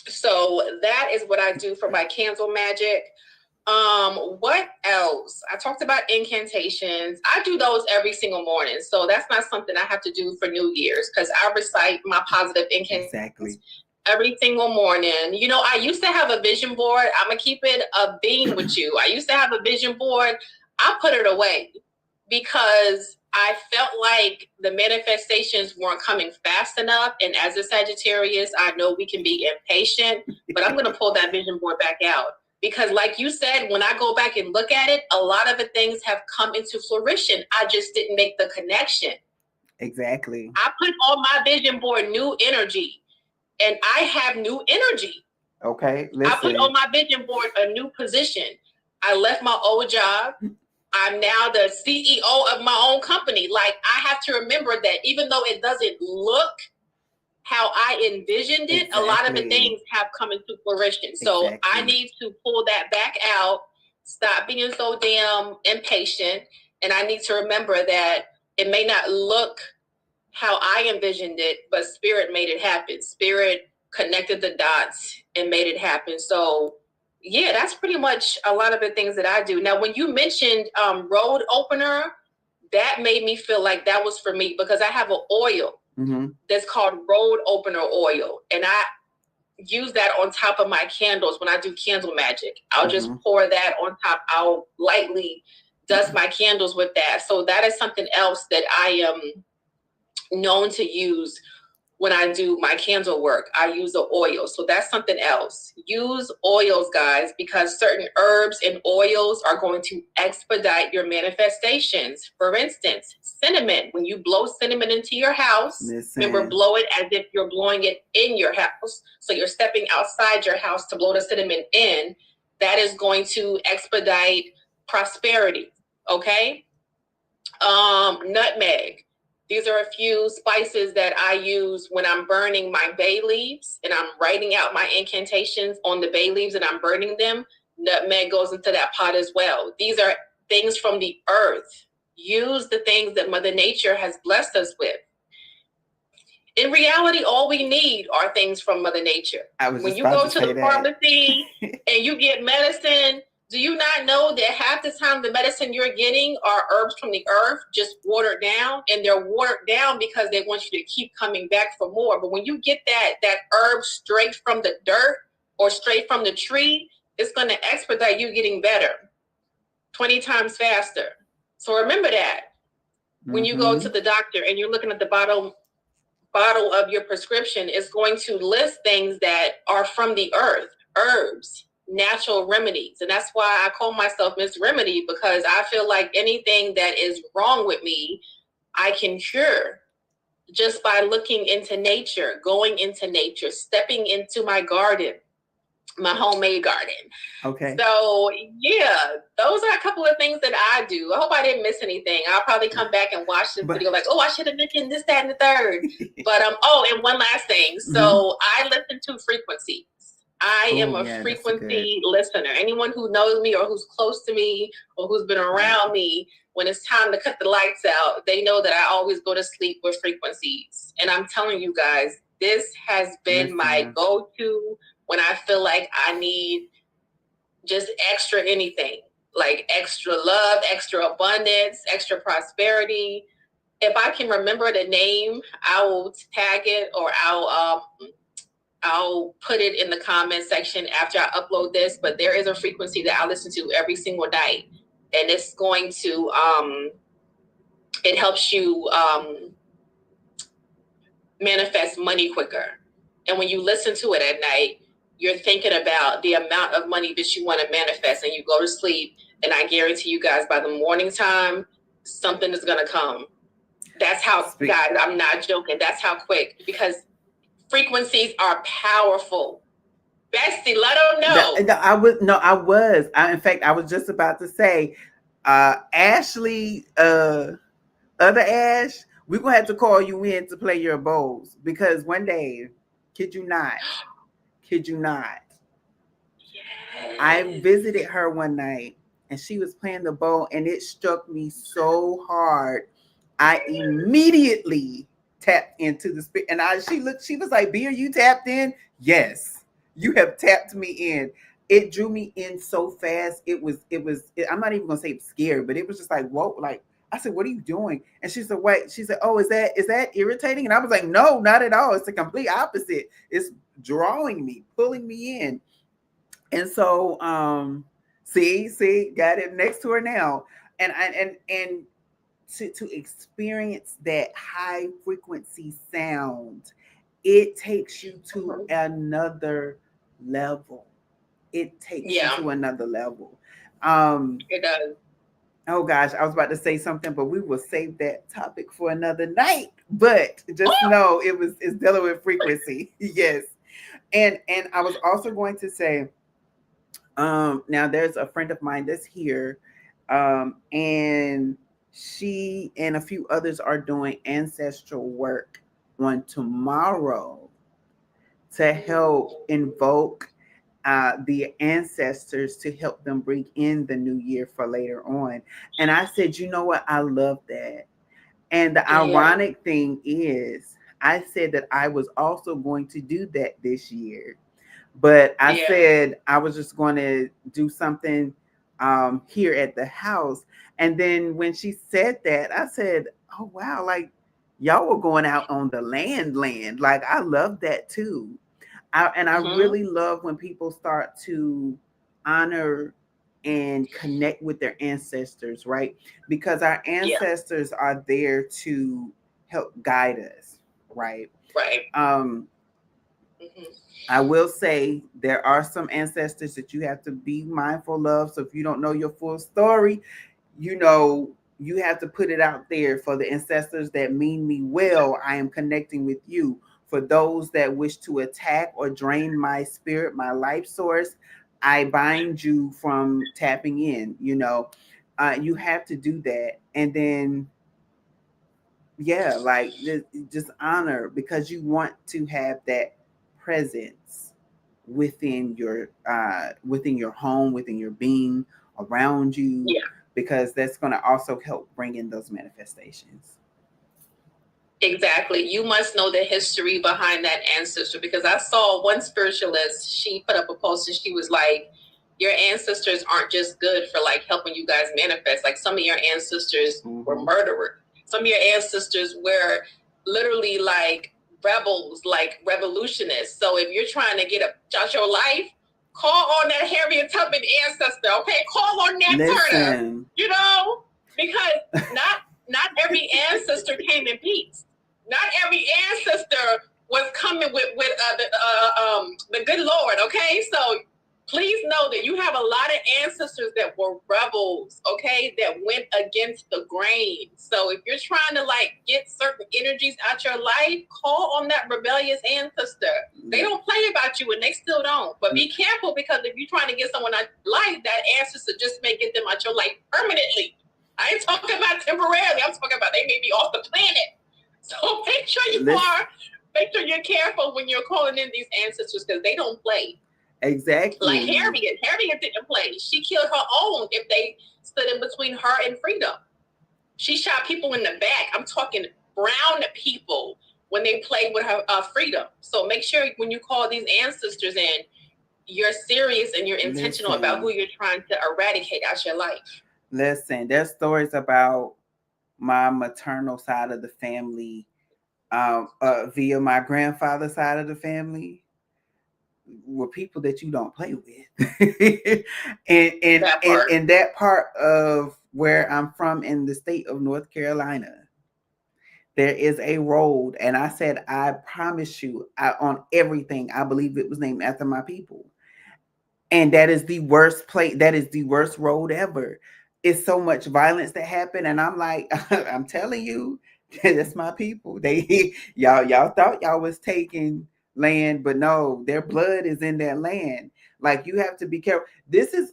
A: So that is what I do for my candle magic. What else? I talked about incantations. I do those every single morning. So that's not something I have to do for New Year's, because I recite my positive incantations every single morning. You know, I used to have a vision board. I'm going to keep it a beam with you. I used to have a vision board. I put it away because I felt like the manifestations weren't coming fast enough. And as a Sagittarius, I know we can be impatient, but I'm going to pull that vision board back out. Because like you said, when I go back and look at it, a lot of the things have come into fruition. I just didn't make the connection.
B: Exactly.
A: I put on my vision board new energy, and I have new energy.
B: Okay, listen.
A: I put on my vision board a new position. I left my old job. I'm now the CEO of my own company. Like, I have to remember that even though it doesn't look how I envisioned it, a lot of the things have come into fruition. So I need to pull that back out, stop being so damn impatient. And I need to remember that it may not look how I envisioned it, but Spirit made it happen. Spirit connected the dots and made it happen. So yeah, that's pretty much a lot of the things that I do. Now, when you mentioned road opener, that made me feel like that was for me, because I have an oil that's called road opener oil. And I use that on top of my candles when I do candle magic. I'll just pour that on top. I'll lightly dust my candles with that. So that is something else that I am known to use when I do my candle work. I use the oil. So that's something else. Use oils, guys, because certain herbs and oils are going to expedite your manifestations. For instance, cinnamon. When you blow cinnamon into your house, remember, blow it as if you're blowing it in your house. So you're stepping outside your house to blow the cinnamon in. That is going to expedite prosperity. Okay? Nutmeg. These are a few spices that I use when I'm burning my bay leaves and I'm writing out my incantations on the bay leaves and I'm burning them. Nutmeg goes into that pot as well. These are things from the earth. Use the things that Mother Nature has blessed us with. In reality, all we need are things from Mother Nature. When you go to the pharmacy and you get medicine, do you not know that half the time the medicine you're getting are herbs from the earth, just watered down? And they're watered down because they want you to keep coming back for more. But when you get that herb straight from the dirt or straight from the tree, it's going to expedite you getting better 20 times faster. So remember that when you go to the doctor and you're looking at the bottle of your prescription, it's going to list things that are from the earth, herbs, natural remedies. And that's why I call myself Miss Remedy, because I feel like anything that is wrong with me, I can cure just by looking into nature, going into nature, stepping into my garden, my homemade garden.
B: Okay.
A: So yeah, those are a couple of things that I do. I hope I didn't miss anything. I'll probably come back and watch this video like, oh, I should have mentioned this, that, and the third. But and one last thing. So I listen to frequencies. I am a frequency listener. Anyone who knows me or who's close to me or who's been around me, when it's time to cut the lights out, they know that I always go to sleep with frequencies. And I'm telling you guys, this has been my go-to when I feel like I need just extra anything, like extra love, extra abundance, extra prosperity. If I can remember the name, I will tag it, or I'll put it in the comment section after I upload this. But there is a frequency that I listen to every single night, and it's going to it helps you manifest money quicker. And when you listen to it at night, you're thinking about the amount of money that you want to manifest, and you go to sleep, and I guarantee you guys by the morning time, something is going to come. That's how, guys, I'm not joking. That's how quick, because frequencies are powerful. Bestie, let them know.
B: In fact, I was just about to say, Ashley, other Ash, we're going to have to call you in to play your bowls, because one day, kid you not, yes. I visited her one night and she was playing the bowl, and it struck me so hard. I immediately tapped into the spirit, and she was like, "B, are you tapped in?" Yes, you have tapped me in. It drew me in so fast. I'm not even gonna say scared, but it was just like, whoa, like, I said, "What are you doing?" And she said, "Wait." She said, "Oh, is that irritating?" And I was like, "No, not at all. It's the complete opposite. It's drawing me, pulling me in." And so, see, got it next to her now, and to experience that high frequency sound, it takes you to another level. It takes you to another level.
A: It does.
B: Oh gosh, I was about to say something, but we will save that topic for another night. But just know it's dealing with frequency. Yes. And I was also going to say, now there's a friend of mine that's here, and she and a few others are doing ancestral work on tomorrow to help invoke the ancestors to help them bring in the new year for later on. And I said, you know what? I love that. And the ironic thing is, I said that I was also going to do that this year. But I said I was just going to do something here at the house. And then when she said that, I said, oh, wow, like y'all were going out on the land. Like, I love that too. I really love when people start to honor and connect with their ancestors, right? Because our ancestors are there to help guide us, right?
A: Right.
B: I will say there are some ancestors that you have to be mindful of. So if you don't know your full story, you have to put it out there. For the ancestors that mean me well, I am connecting with you. For those that wish to attack or drain my spirit, my life source, I bind you from tapping in. You have to do that. And then, like just honor, because you want to have that presence within your home, within your being, around you, because that's going to also help bring in those manifestations.
A: Exactly. You must know the history behind that ancestor, because I saw one spiritualist, she put up a post and she was like, your ancestors aren't just good for like helping you guys manifest. Like, some of your ancestors were murderers. Some of your ancestors were literally like rebels, like revolutionists. So if you're trying to get out your life, call on that Harriet Tubman ancestor, okay? Call on Nat Turner, because not every ancestor came in peace. Not every ancestor was coming with the good Lord, okay? So please know that you have a lot of ancestors that were rebels, okay, that went against the grain. So if you're trying to like get certain energies out your life, call on that rebellious ancestor. They don't play about you, and they still don't. But be careful, because if you're trying to get someone out your life, that ancestor just may get them out your life permanently. I ain't talking about temporarily. I'm talking about they may be off the planet. So make sure you're careful when you're calling in these ancestors, because they don't play.
B: Exactly.
A: Like Harriet didn't play. She killed her own if they stood in between her and freedom. She shot people in the back. I'm talking brown people when they played with her freedom. So make sure when you call these ancestors in, you're serious and you're intentional about who you're trying to eradicate out your life.
B: Listen, there's stories about my maternal side of the family, via my grandfather's side of the family, were people that you don't play with. and that part of where I'm from, in the state of North Carolina, there is a road, and I said, I promise you, on everything, I believe it was named after my people. And that is the worst place. That is the worst road ever. It's so much violence that happened, and I'm like, I'm telling you, that's my people. They y'all thought y'all was taking land, but no, their blood is in that land. Like, you have to be careful. This is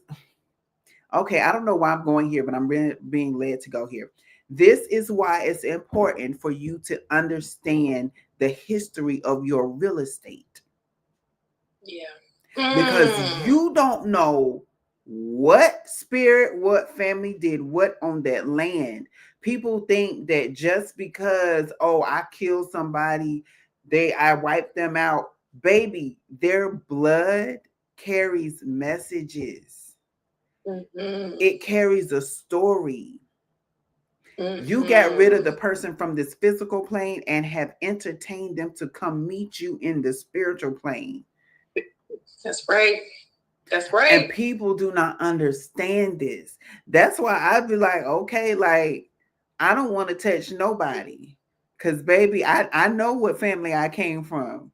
B: okay. I don't know why I'm going here, but I'm really being led to go here. This is why it's important for you to understand the history of your real estate.
A: Yeah.
B: Because you don't know what spirit, what family did what on that land. People think that just because, oh, I killed somebody, I wiped them out. Baby, their blood carries messages. It carries a story. You got rid of the person from this physical plane and have entertained them to come meet you in the spiritual plane.
A: That's right. That's right.
B: And people do not understand this. That's why I'd be like, okay, like, I don't want to touch nobody. Because, baby, I know what family I came from.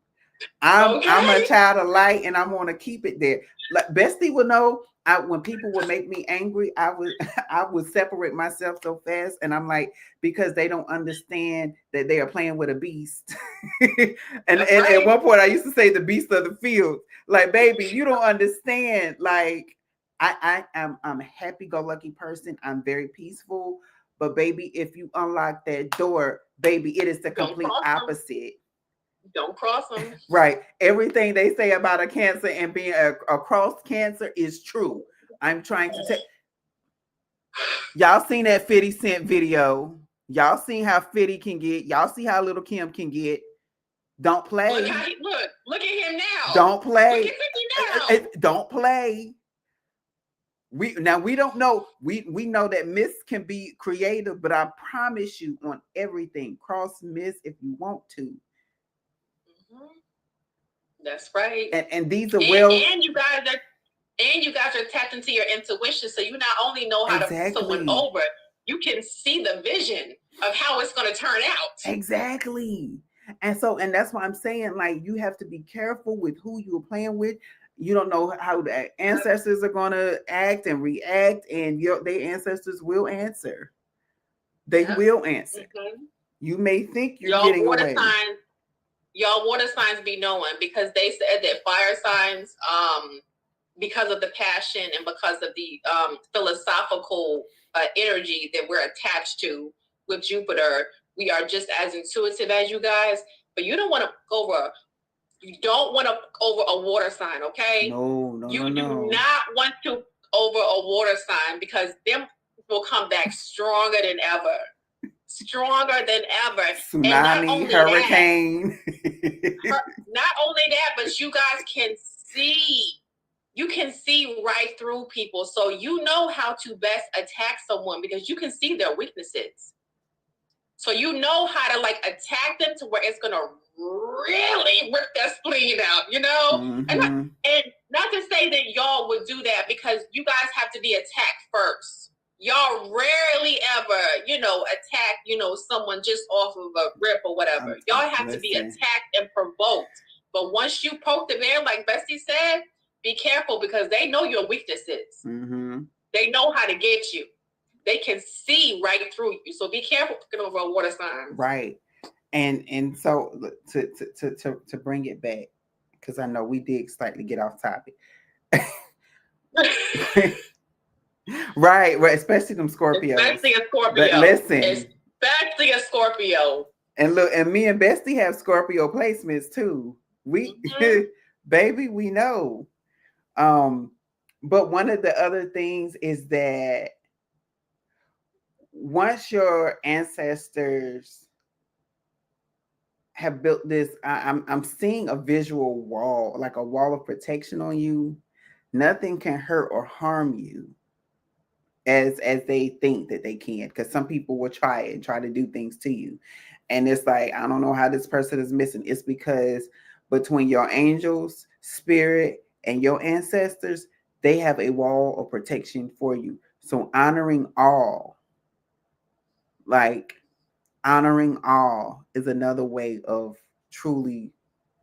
B: I'm a child of light, and I want to keep it there. Like Bestie would know, when people would make me angry, I would separate myself so fast, and I'm like, because they don't understand that they are playing with a beast. and at one point, I used to say the beast of the field. Like, baby, you don't understand. Like, I'm a happy-go-lucky person. I'm very peaceful. But, baby, if you unlock that door, baby, it is the complete opposite.
A: Don't cross them.
B: Right. Everything they say about a cancer and being across cancer is true. I'm trying to tell y'all seen that 50 Cent video. Y'all seen how 50 can get. Y'all see how little Kim can get. Don't play.
A: Look at him now.
B: Don't play.
A: Look at 50 now.
B: Don't play. We don't know. We know that Miss can be creative, but I promise you, on everything, cross Miss if you want to.
A: That's right.
B: And these are
A: and you guys are tapped into your intuition, so you not only know how to put someone over, you can see the vision of how it's going to turn out.
B: Exactly. And that's why I'm saying, like, you have to be careful with who you're playing with. You don't know how the ancestors are going to act and react, and their ancestors will answer. They will answer. You may think you're getting away.
A: Y'all water signs be knowing, because they said that fire signs, because of the passion and because of the philosophical energy that we're attached to with Jupiter, we are just as intuitive as you guys. But you don't want to over a water sign, okay?
B: No.
A: You do not want to over a water sign, because them will come back stronger than ever.
B: Tsunami, hurricane.
A: Not only that, but you guys can see. You can see right through people. So you know how to best attack someone, because you can see their weaknesses. So you know how to, like, attack them to where it's going to really rip their spleen out, you know? And not to say that y'all would do that, because you guys have to be attacked first. Y'all rarely ever, attack, someone just off of a rip or whatever. Y'all have to be attacked and provoked. But once you poke the bear, like Bestie said, be careful, because they know your weaknesses. They know how to get you. They can see right through you. So be careful looking over a water sign.
B: Right. And so to bring it back, because I know we did slightly get off topic. Right, especially them Scorpios.
A: Especially a Scorpio.
B: But listen.
A: Especially a Scorpio.
B: And look, and me and Bestie have Scorpio placements too. We baby, we know. But one of the other things is that once your ancestors have built this, I'm seeing a visual wall, like a wall of protection on you. Nothing can hurt or harm you as they think that they can, because some people will try to do things to you, and it's like, I don't know how this person is missing. It's because between your angels, spirit, and your ancestors, they have a wall of protection for you. So honoring all, like, honoring all is another way of truly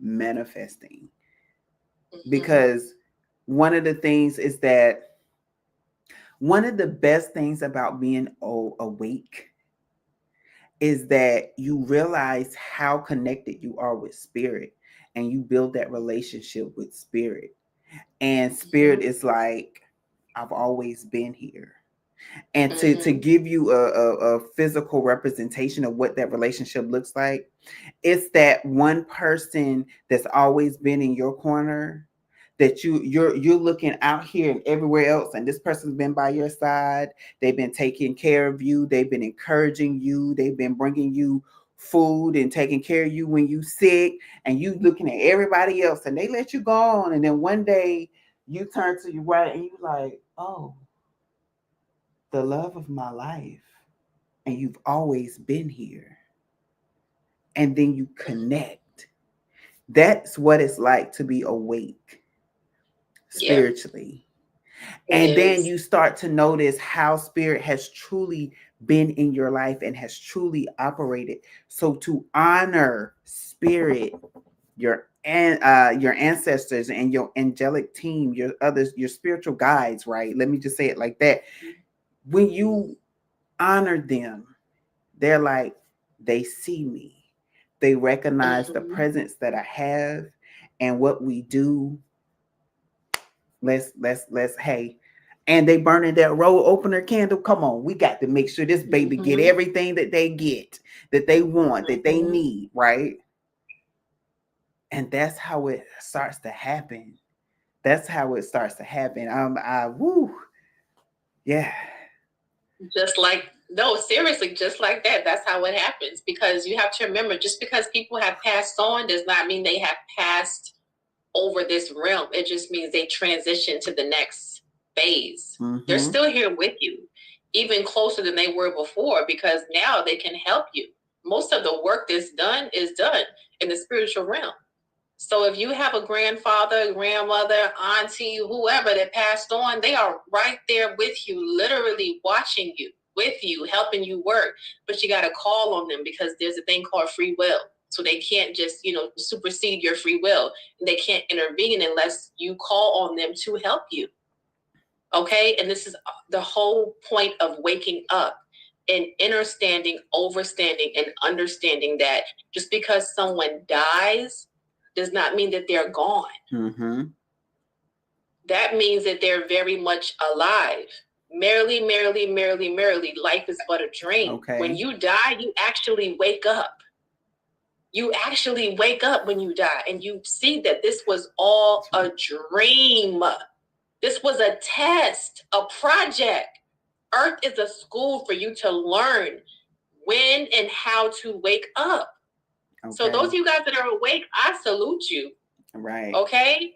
B: manifesting. Because one of the things is that one of the best things about being awake is that you realize how connected you are with spirit, and you build that relationship with spirit. And spirit is like, I've always been here. And to give you a physical representation of what that relationship looks like, it's that one person that's always been in your corner, that you're looking out here and everywhere else, and this person's been by your side. They've been taking care of you. They've been encouraging you. They've been bringing you food and taking care of you when you sick, and you looking at everybody else, and they let you go on. And then one day you turn to your right and you like, oh, the love of my life, and you've always been here. And then you connect. That's what it's like to be awake spiritually. And then you start to notice how spirit has truly been in your life and has truly operated. So to honor spirit, your ancestors and your angelic team, your others, your spiritual guides, right? Let me just say it like that. When you honor them, they're like, they see me. They recognize the presence that I have and what we do. Let's hey. And they burning that road opener candle. Come on, we got to make sure this baby get everything that they get, that they want, that they need, right? And that's how it starts to happen. That's how it starts to happen. Yeah.
A: Seriously, just like that. That's how it happens. Because you have to remember, just because people have passed on does not mean they have passed over this realm. It just means they transition to the next phase. They're still here with you, even closer than they were before, because now they can help you. Most of the work that's done is done in the spiritual realm. So if you have a grandfather, grandmother, auntie, whoever that passed on, they are right there with you, literally watching you, with you, helping you work. But you got to call on them, because there's a thing called free will. So they can't just, supersede your free will. They can't intervene unless you call on them to help you. Okay? And this is the whole point of waking up and understanding, overstanding, and understanding that just because someone dies does not mean that they're gone. That means that they're very much alive. Merrily, merrily, merrily, merrily, life is but a dream. Okay. When you die, you actually wake up. You actually wake up when you die, and you see that this was all a dream. This was a test, a project. Earth is a school for you to learn when and how to wake up. Okay. So those of you guys that are awake, I salute you.
B: Right.
A: Okay?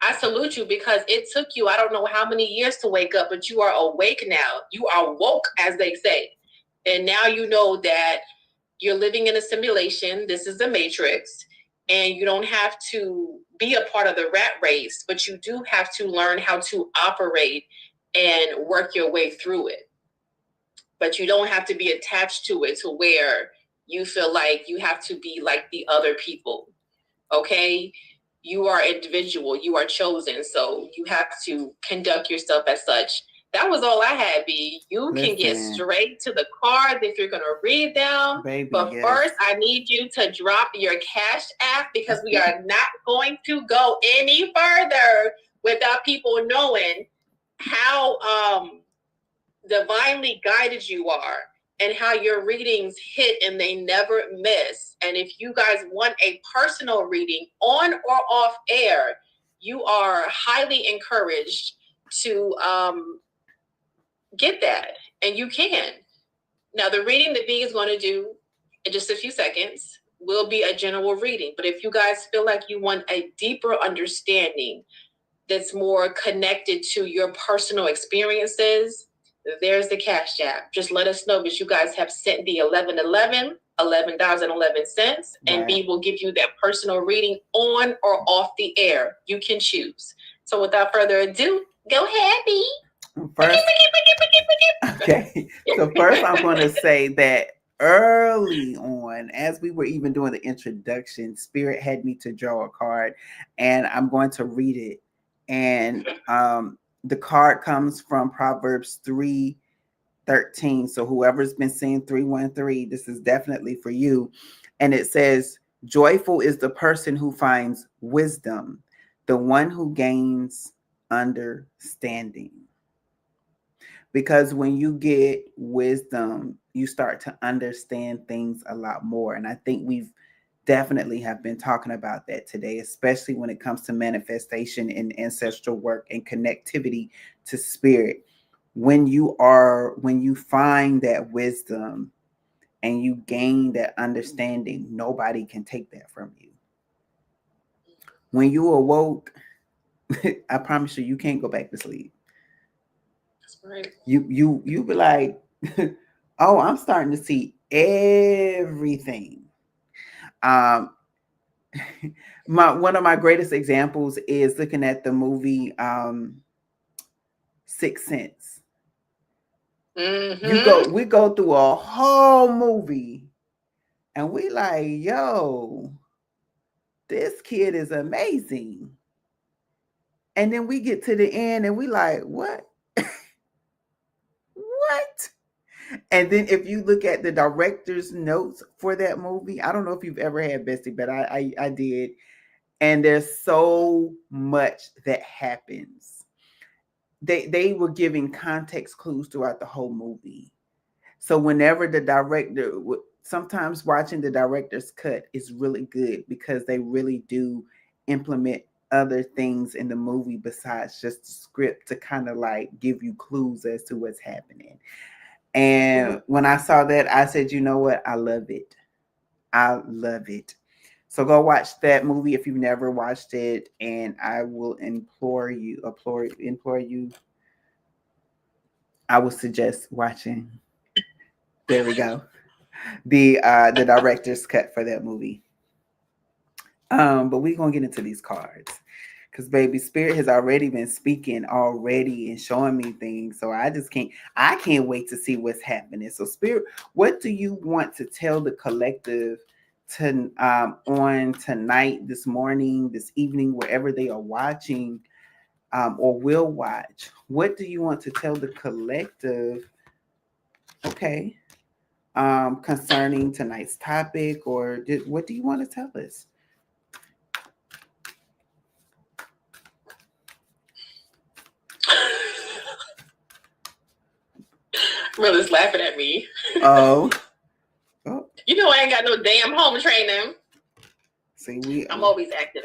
A: I salute you, because it took you, I don't know how many years to wake up, but you are awake now. You are woke, as they say. And now you know that you're living in a simulation. This is the Matrix. And you don't have to be a part of the rat race, but you do have to learn how to operate and work your way through it. But you don't have to be attached to it to where you feel like you have to be like the other people. Okay? You are individual. You are chosen. So you have to conduct yourself as such. That was all I had, B. You can get straight to the cards if you're going to read them.
B: Baby,
A: but first, I need you to drop your Cash App, because we are not going to go any further without people knowing how divinely guided you are, and how your readings hit and they never miss. And if you guys want a personal reading on or off air, you are highly encouraged to get that. And you can. Now, the reading that B is going to do in just a few seconds will be a general reading. But if you guys feel like you want a deeper understanding that's more connected to your personal experiences, there's the Cash App. Just let us know that you guys have sent the $11.11, $11.11, and B will give you that personal reading on or off the air. You can choose. So without further ado, go ahead, B.
B: Okay. So first I'm going to say that early on, as we were even doing the introduction, Spirit had me to draw a card, and I'm going to read it. And the card comes from Proverbs 3:13. So whoever's been seeing 313, this is definitely for you. And it says, joyful is the person who finds wisdom, the one who gains understanding. Because when you get wisdom, you start to understand things a lot more. And I think we've definitely have been talking about that today, especially when it comes to manifestation and ancestral work and connectivity to spirit. When you find that wisdom and you gain that understanding, nobody can take that from you. When you awoke, I promise you, you can't go back to sleep.
A: That's right.
B: You be like, oh, I'm starting to see everything. Um, one of my greatest examples is looking at the movie Sixth Sense.
A: Mm-hmm.
B: We go through a whole movie and we like, yo, this kid is amazing. And then we get to the end and we like, what? What? And then if you look at the director's notes for that movie, I don't know if you've ever had Bestie, but I did. And there's so much that happens. They were giving context clues throughout the whole movie. So whenever the director, sometimes watching the director's cut is really good because they really do implement other things in the movie besides just the script to kind of like give you clues as to what's happening. And when I saw that, I said, you know what? I love it. I love it. So go watch that movie if you've never watched it, and I will implore you. I would suggest watching. There we go. The director's cut for that movie. But we're gonna get into these cards. Because baby, Spirit has already been speaking already and showing me things. So I can't wait to see what's happening. So Spirit, what do you want to tell the collective to on tonight, this morning, this evening, wherever they are watching or will watch? What do you want to tell the collective? Okay. Concerning tonight's topic, or what do you want to tell us?
A: Rilla's laughing at me.
B: Oh.
A: You know I ain't got no damn home training.
B: See,
A: I'm always acting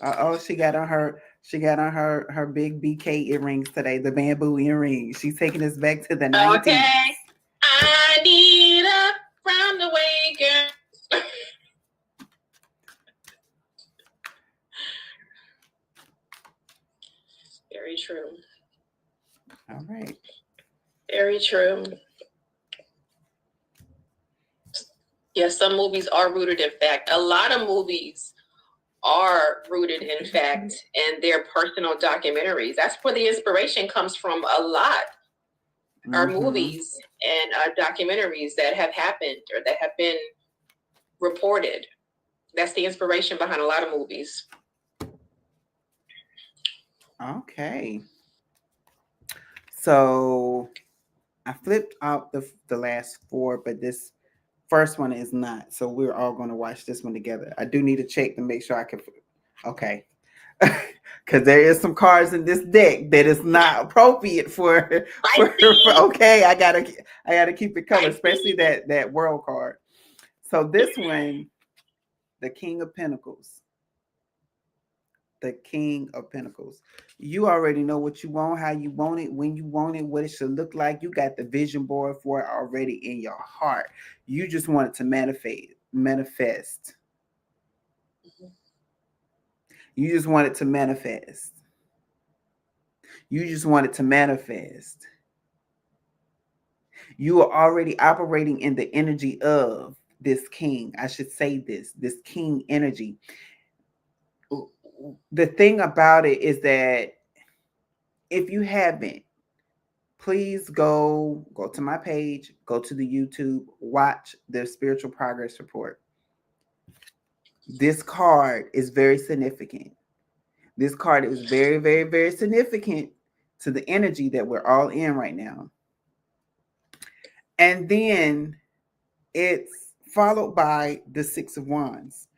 A: up.
B: She got on her big BK earrings today, the bamboo earrings. She's taking us back to the 90s.
A: Okay. I need a round awaken. Very true.
B: All right.
A: Very true. Yes, some movies are rooted in fact. A lot of movies are rooted in fact, and they're personal documentaries. That's where the inspiration comes from. A lot are movies and documentaries that have happened or that have been reported. That's the inspiration behind a lot of movies.
B: Okay. So I flipped out the last four, but this first one is not. So we're all going to watch this one together. I do need to check to make sure I can. Okay. Because there is some cards in this deck that is not appropriate for okay. I gotta keep it covered, especially that world card. So this one, the King of Pentacles. The King of Pentacles. You already know what you want, how you want it, when you want it, what it should look like. You got the vision board for it already in your heart. You just want it to manifest. You just want it to manifest. You just want it to manifest. You are already operating in the energy of this king. I should say this king energy. The thing about it is that if you haven't please go to my page, go to the YouTube, watch the spiritual progress report. This card is very significant. This card is very, very, very significant to the energy that we're all in right now. And then it's followed by the Six of Wands,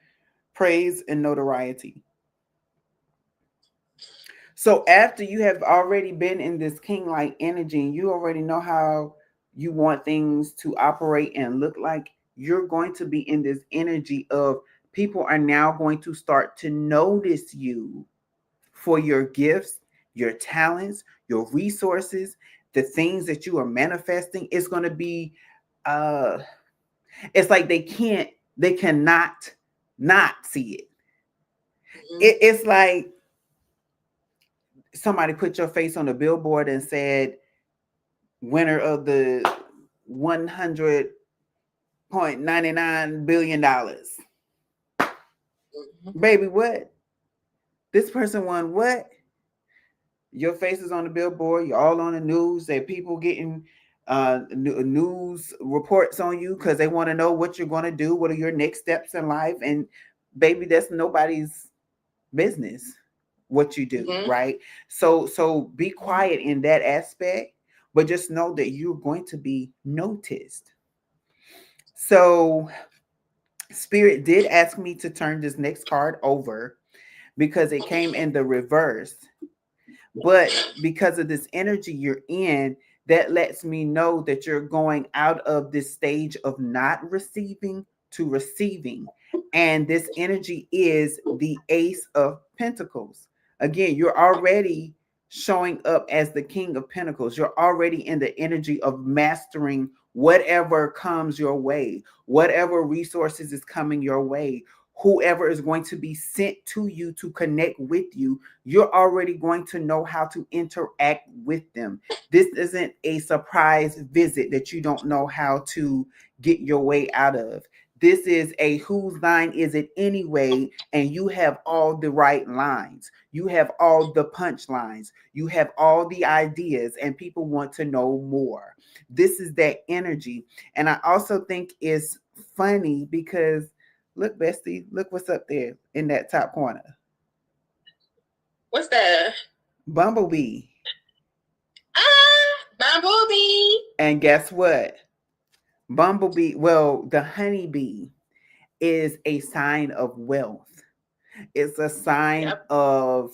B: praise and notoriety. So after you have already been in this king-like energy, and you already know how you want things to operate and look like, you're going to be in this energy of people are now going to start to notice you for your gifts, your talents, your resources, the things that you are manifesting. It's going to be, it's like they cannot not see it. It's like somebody put your face on a billboard and said, winner of the $100.99 billion. Baby, what? This person won what? Your face is on the billboard. You're all on the news. That people getting news reports on you because they want to know what you're going to do. What are your next steps in life? And baby, that's nobody's business what you do, right? So be quiet in that aspect, but just know that you're going to be noticed. So Spirit did ask me to turn this next card over because it came in the reverse. But because of this energy you're in, that lets me know that you're going out of this stage of not receiving to receiving. And this energy is the Ace of Pentacles. Again, you're already showing up as the King of Pentacles. You're already in the energy of mastering whatever comes your way, whatever resources is coming your way, whoever is going to be sent to you to connect with you. You're already going to know how to interact with them. This isn't a surprise visit that you don't know how to get your way out of. This is a whose line is it anyway? And you have all the right lines. You have all the punch lines. You have all the ideas, and people want to know more. This is that energy. And I also think it's funny because look, Bestie, look what's up there in that top corner.
A: What's that?
B: Bumblebee.
A: Bumblebee.
B: And guess what? Bumblebee, well, the honeybee is a sign of wealth. It's a sign of,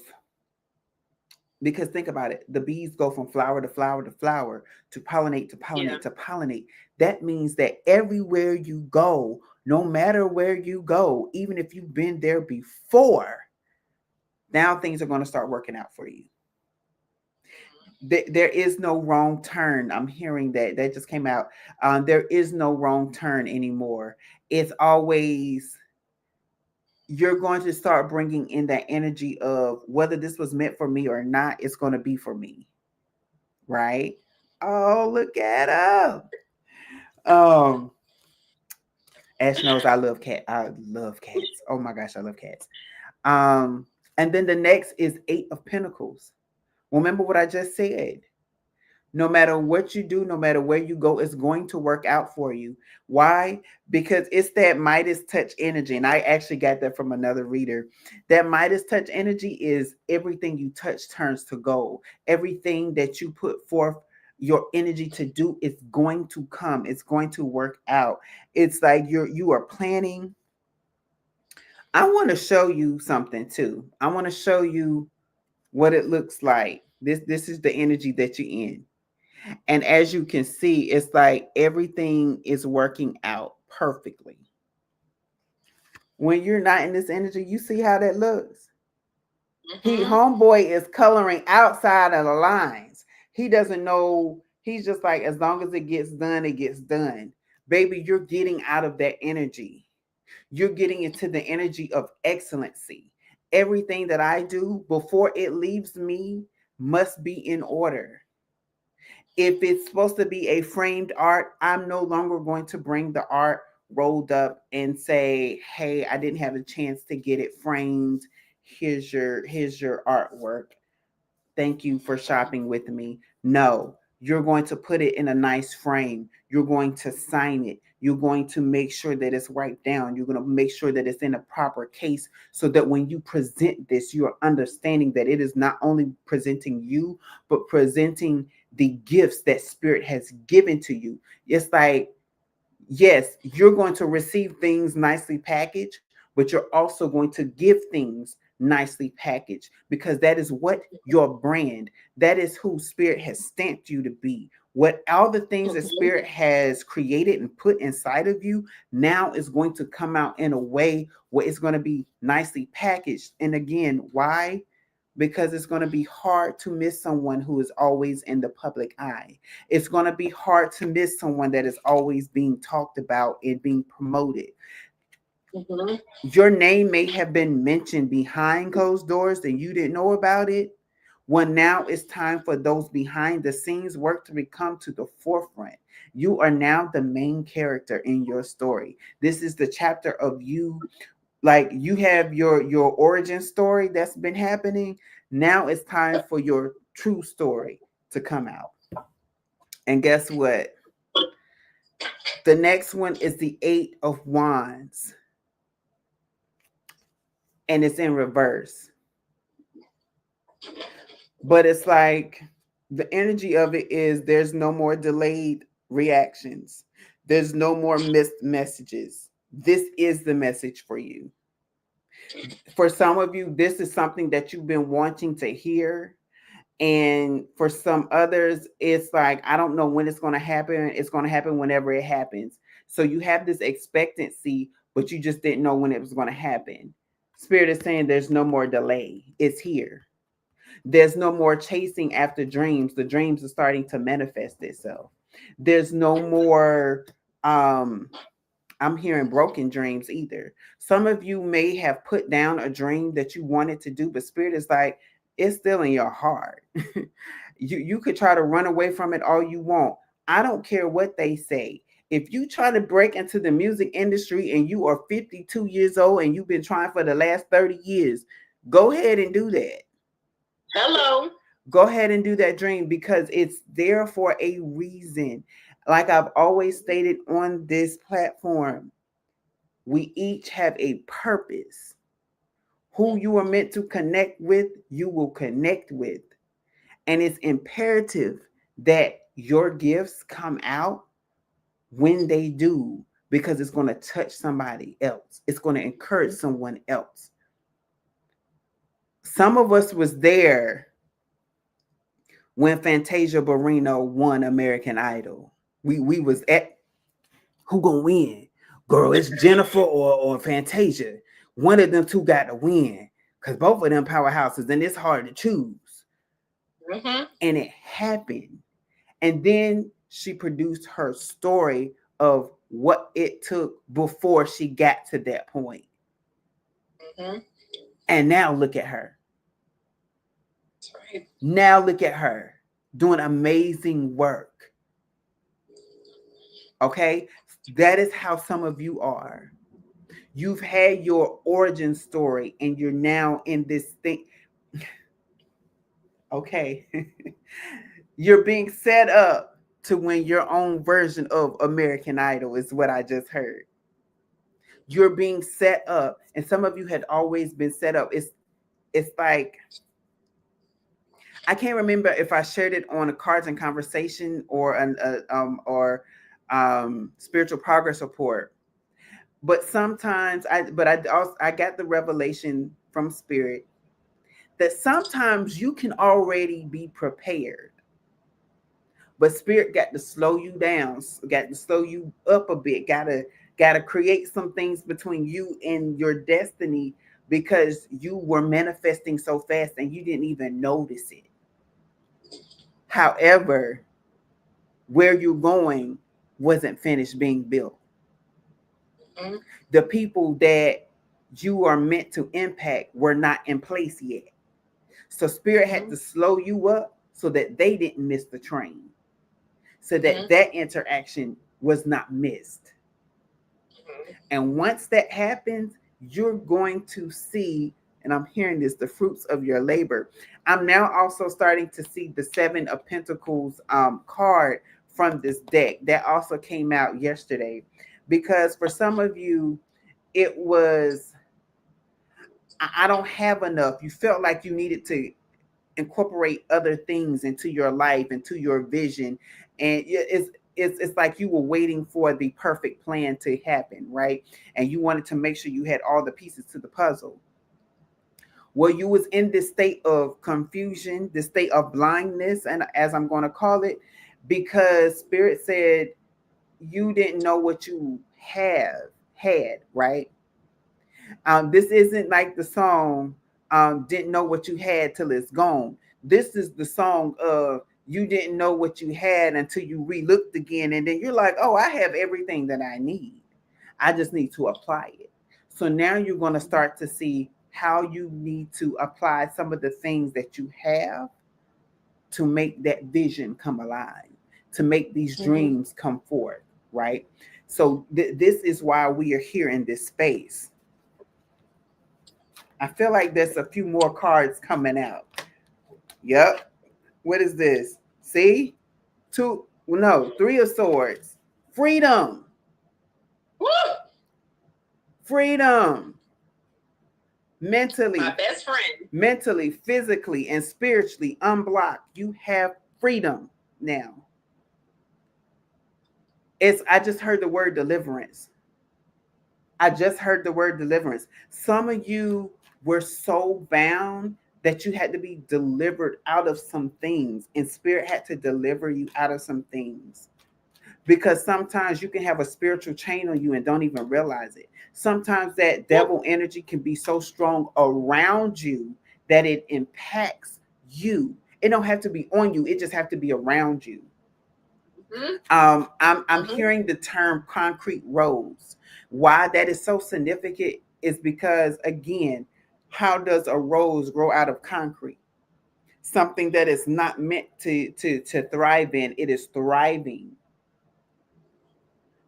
B: because think about it, the bees go from flower to flower to flower to pollinate to pollinate to pollinate. That means that everywhere you go, no matter where you go, even if you've been there before, now things are going to start working out for you. There is no wrong turn. I'm hearing that just came out. There is no wrong turn anymore. It's always, you're going to start bringing in that energy of whether this was meant for me or not, it's going to be for me. Right? Oh, look at her. Ash knows I love cats. I love cats. Oh my gosh, I love cats. And then the next is Eight of Pentacles. Remember what I just said. No matter what you do, no matter where you go, it's going to work out for you. Why? Because it's that Midas touch energy. And I actually got that from another reader. That Midas touch energy is everything you touch turns to gold. Everything that you put forth your energy to do is going to come. It's going to work out. It's like you are planning. I want to show you something too. I want to show you what it looks like. This is the energy that you're in. And as you can see, it's like everything is working out perfectly. When you're not in this energy, you see how that looks. Homeboy is coloring outside of the lines. He doesn't know. He's just like, as long as it gets done, it gets done. Baby, you're getting out of that energy. You're getting into the energy of excellency. Everything that I do before it leaves me must be in order. If it's supposed to be a framed art, I'm no longer going to bring the art rolled up and say, hey, I didn't have a chance to get it framed. Here's your artwork. Thank you for shopping with me. No, you're going to put it in a nice frame. You're going to sign it. You're going to make sure that it's wiped down. You're going to make sure that it's in a proper case so that when you present this, you're understanding that it is not only presenting you, but presenting the gifts that Spirit has given to you. It's like, yes, you're going to receive things nicely packaged, but you're also going to give things nicely packaged because that is what your brand, that is who Spirit has stamped you to be. What all the things that Spirit has created and put inside of you now is going to come out in a way where it's going to be nicely packaged. And again, why? Because it's going to be hard to miss someone who is always in the public eye. It's going to be hard to miss someone that is always being talked about and being promoted. Mm-hmm. Your name may have been mentioned behind closed doors and you didn't know about it. Well, now it's time for those behind the scenes work to become to the forefront. You are now the main character in your story. This is the chapter of you. Like you have your origin story that's been happening. Now it's time for your true story to come out. And guess what? The next one is the 8 of Wands. And it's in reverse. But it's like the energy of it is there's no more delayed reactions. There's no more missed messages. This is the message for you. For some of you, this is something that you've been wanting to hear. And for some others, it's like, I don't know when it's going to happen. It's going to happen whenever it happens. So you have this expectancy, but you just didn't know when it was going to happen. Spirit is saying there's no more delay. It's here. There's no more chasing after dreams. The dreams are starting to manifest itself. There's no more, I'm hearing broken dreams either. Some of you may have put down a dream that you wanted to do, but Spirit is like, it's still in your heart. You could try to run away from it all you want. I don't care what they say. If you try to break into the music industry and you are 52 years old and you've been trying for the last 30 years, go ahead and do that.
A: Hello.
B: Go ahead and do that dream because it's there for a reason. Like I've always stated on this platform, we each have a purpose. Who you are meant to connect with, you will connect with. And it's imperative that your gifts come out when they do, because it's going to touch somebody else. It's going to encourage someone else. Some of us was there when Fantasia Barrino won American Idol. We was at, who gonna win? Girl, it's Jennifer or Fantasia. One of them two got to win because both of them powerhouses, and it's hard to choose. Mm-hmm. And it happened. And then she produced her story of what it took before she got to that point. Mm-hmm. And now look at her. That's right. Now look at her doing amazing work. Okay? That is how some of you are. You've had your origin story and you're now in this thing. Okay. You're being set up to win your own version of American Idol is what I just heard. You're being set up, and some of you had always been set up. It's like, I can't remember if I shared it on a Cards and Conversation or Spiritual Progress Report. But sometimes I got the revelation from Spirit that sometimes you can already be prepared, but Spirit got to slow you down, got to slow you up a bit, got to create some things between you and your destiny because you were manifesting so fast and you didn't even notice it. However, where you're going wasn't finished being built. Mm-hmm. The people that you are meant to impact were not in place yet. So Spirit had to slow you up so that they didn't miss the train. So that that interaction was not missed. Mm-hmm. And once that happens, you're going to see, and I'm hearing this, the fruits of your labor. I'm now also starting to see the Seven of Pentacles card from this deck that also came out yesterday, because for some of you, it was, I don't have enough. You felt like you needed to incorporate other things into your life, into your vision, and it's like you were waiting for the perfect plan to happen, right? And you wanted to make sure you had all the pieces to the puzzle. Well, you was in this state of confusion, this state of blindness, and as I'm going to call it, because Spirit said you didn't know what you had, right? This isn't like the song, didn't know what you had till it's gone. This is the song of you didn't know what you had until you re-looked again, and then you're like, oh, I have everything that I need. I just need to apply it. So now you're going to start to see how you need to apply some of the things that you have to make that vision come alive, to make these dreams come forth, right? So this is why we are here in this space. I feel like there's a few more cards coming out. Yep. What is this? See? Three of Swords. Freedom.
A: Woo!
B: Freedom. Mentally.
A: My best friend.
B: Mentally, physically, and spiritually unblocked. You have freedom now. I just heard the word deliverance. Some of you were so bound that you had to be delivered out of some things, and Spirit had to deliver you out of some things. Because sometimes you can have a spiritual chain on you and don't even realize it. Sometimes that devil energy can be so strong around you that it impacts you. It don't have to be on you. It just have to be around you. I'm hearing the term concrete rose. Why that is so significant is because, again, how does a rose grow out of concrete? Something that is not meant to thrive in, it is thriving.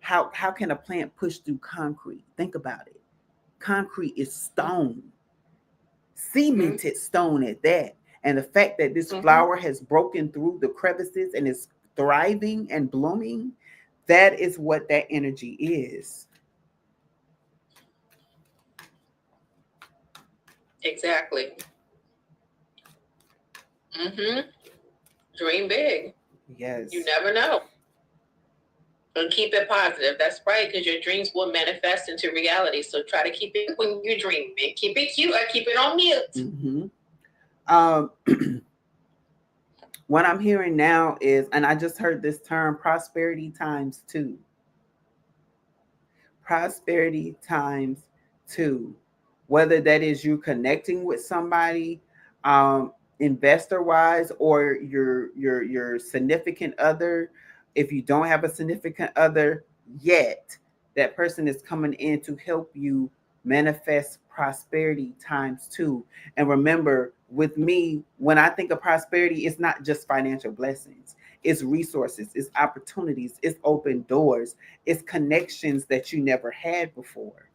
B: How can a plant push through concrete? Think about it. Concrete is stone, cemented stone at that. And the fact that this flower has broken through the crevices and is thriving and blooming, that is what that energy is.
A: Exactly. Dream big.
B: Yes.
A: You never know. And keep it positive. That's right, because your dreams will manifest into reality. So try to keep it when you're dreaming. Keep it cute. I keep it on mute.
B: What I'm hearing now is, and I just heard this term, prosperity times 2. Prosperity times 2. Whether that is you connecting with somebody, investor wise, or your significant other. If you don't have a significant other yet, that person is coming in to help you manifest prosperity times 2. And remember, with me, when I think of prosperity, it's not just financial blessings. It's resources, it's opportunities, it's open doors, it's connections that you never had before.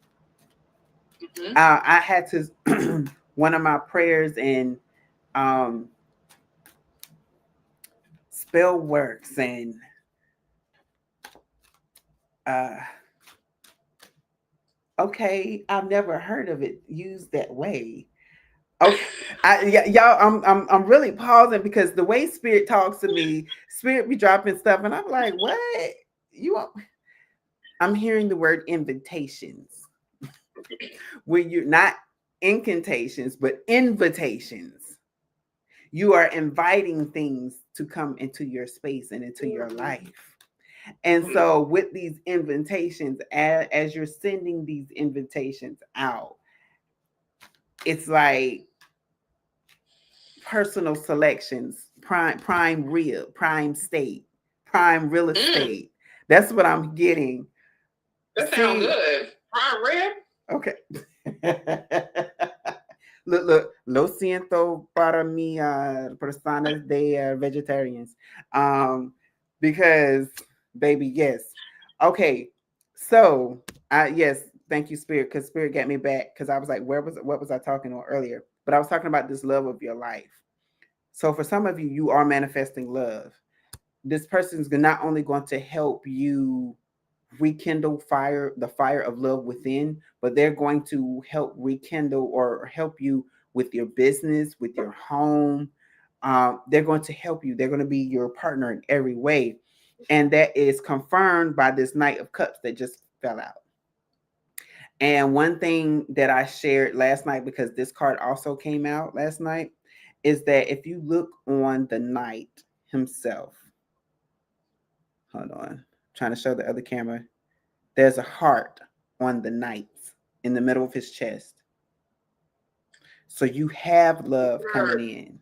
B: I had to, one of my prayers and spell works and okay, I've never heard of it used that way. Okay, y'all, I'm really pausing because the way Spirit talks to me, Spirit be dropping stuff, and I'm like, what? I'm hearing the word invitations. When you're not incantations, but invitations. You are inviting things to come into your space and into your life. And so with these invitations, as you're sending these invitations out, it's like personal selections, prime real estate. That's what I'm getting.
A: That sounds good. Prime rib.
B: Okay. Look, lo siento para mi personas de vegetarians. Because baby, yes. Okay. So, yes, Thank you, Spirit, because Spirit got me back, because I was like, what was I talking about earlier? But I was talking about this love of your life. So for some of you, you are manifesting love. This person is not only going to help you rekindle the fire of love within, but they're going to help rekindle or help you with your business, with your home. They're going to help you. They're going to be your partner in every way. And that is confirmed by this Knight of Cups that just fell out. And one thing that I shared last night, because this card also came out last night, is that if you look on the Knight himself, hold on, I'm trying to show the other camera. There's a heart on the Knight in the middle of his chest. So you have love coming in.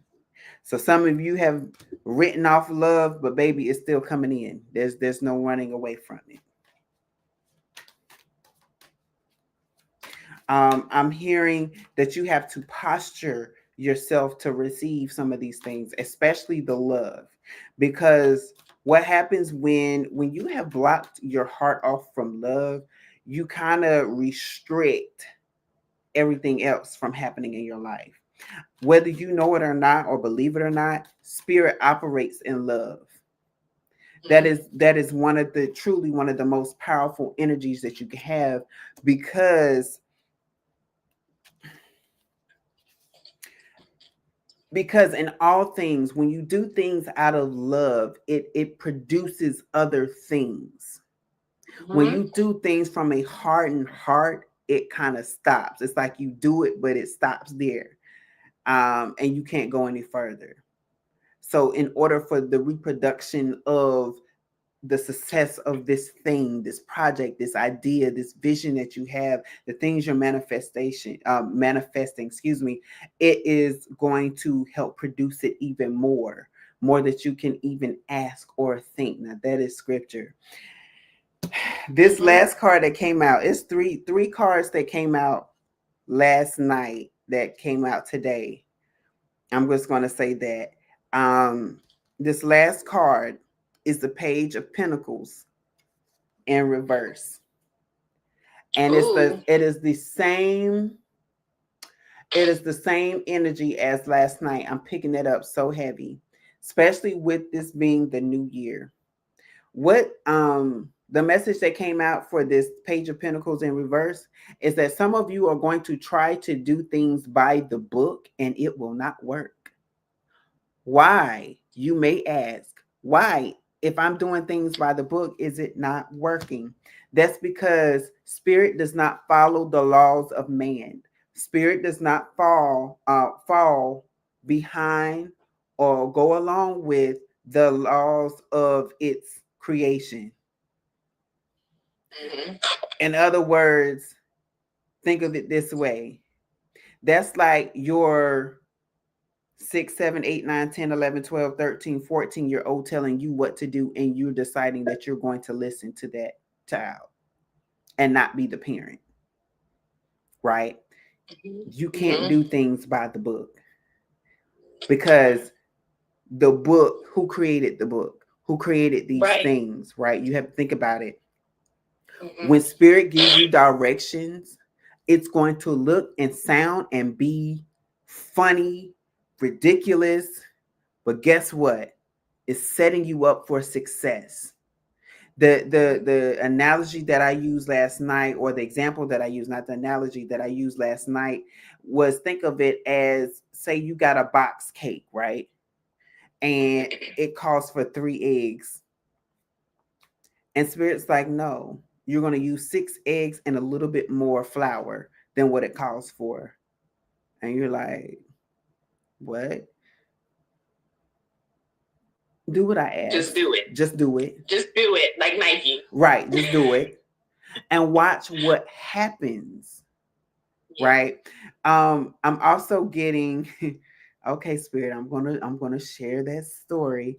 B: So some of you have written off love, but baby, it's still coming in. There's no running away from it. I'm hearing that you have to posture yourself to receive some of these things, especially the love, because what happens when you have blocked your heart off from love, you kind of restrict everything else from happening in your life. Whether you know it or not, or believe it or not, Spirit operates in love. That is truly one of the most powerful energies that you can have, because in all things, when you do things out of love, it produces other things. Mm-hmm. When you do things from a hardened heart, it kind of stops. It's like you do it, but it stops there. And you can't go any further. So in order for the reproduction of the success of this thing, this project, this idea, this vision that you have, the things you're manifesting, it is going to help produce it even more that you can even ask or think. Now that is scripture. This last card that came out, it's three cards that came out last night that came out today. I'm just going to say that this last card is the Page of Pentacles in reverse. And it is the same energy as last night. I'm picking it up so heavy, especially with this being the new year. What the message that came out for this Page of Pentacles in reverse is that some of you are going to try to do things by the book and it will not work. Why? You may ask. Why? If I'm doing things by the book, is it not working? That's because Spirit does not follow the laws of man. Spirit does not fall behind or go along with the laws of its creation. Mm-hmm. In other words, think of it this way. That's like your 6, 7, 8, 9, 10, 11, 12, 13, 14-year-old telling you what to do, and you're deciding that you're going to listen to that child and not be the parent, right? You can't do things by the book, because the book, who created the book? Who created these things, right? You have to think about it. When Spirit gives you directions, it's going to look and sound and be funny, ridiculous, but guess what? It's setting you up for success. The analogy that I used last night, or the example that I used, not the analogy that I used last night, was, think of it as, say you got a box cake, right? And it calls for 3 eggs. And Spirit's like, no, you're going to use 6 eggs and a little bit more flour than what it calls for. And you're like, what? Do what I ask.
A: Just do it.
B: Just do it.
A: Just do it, like Nike.
B: Right. Just do it. And watch what happens. Yeah. Right. I'm also getting, okay, Spirit, I'm gonna share that story.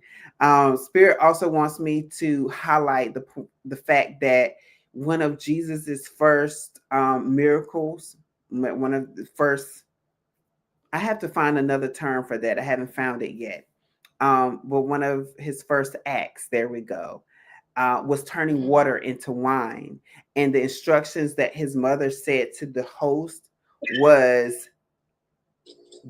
B: Spirit also wants me to highlight the fact that one of Jesus's first miracles, one of the first, I have to find another term for that. I haven't found it yet. But one of his first acts, there we go. was turning water into wine. And the instructions that his mother said to the host was,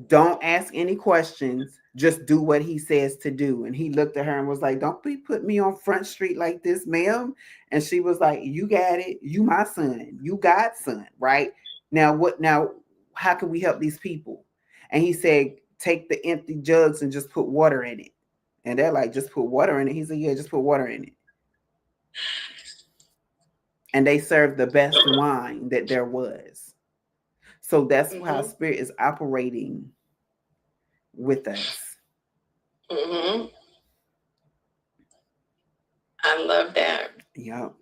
B: don't ask any questions, just do what he says to do. And he looked at her and was like, don't be put me on Front Street like this, ma'am. And she was like, you got it. You my son. You God's son, right? Now, how can we help these people? And he said, take the empty jugs and just put water in it. And they're like, just put water in it. He said, yeah, just put water in it. And they served the best wine that there was. So that's how Spirit is operating with us.
A: Mm-hmm. I love that.
B: Yep.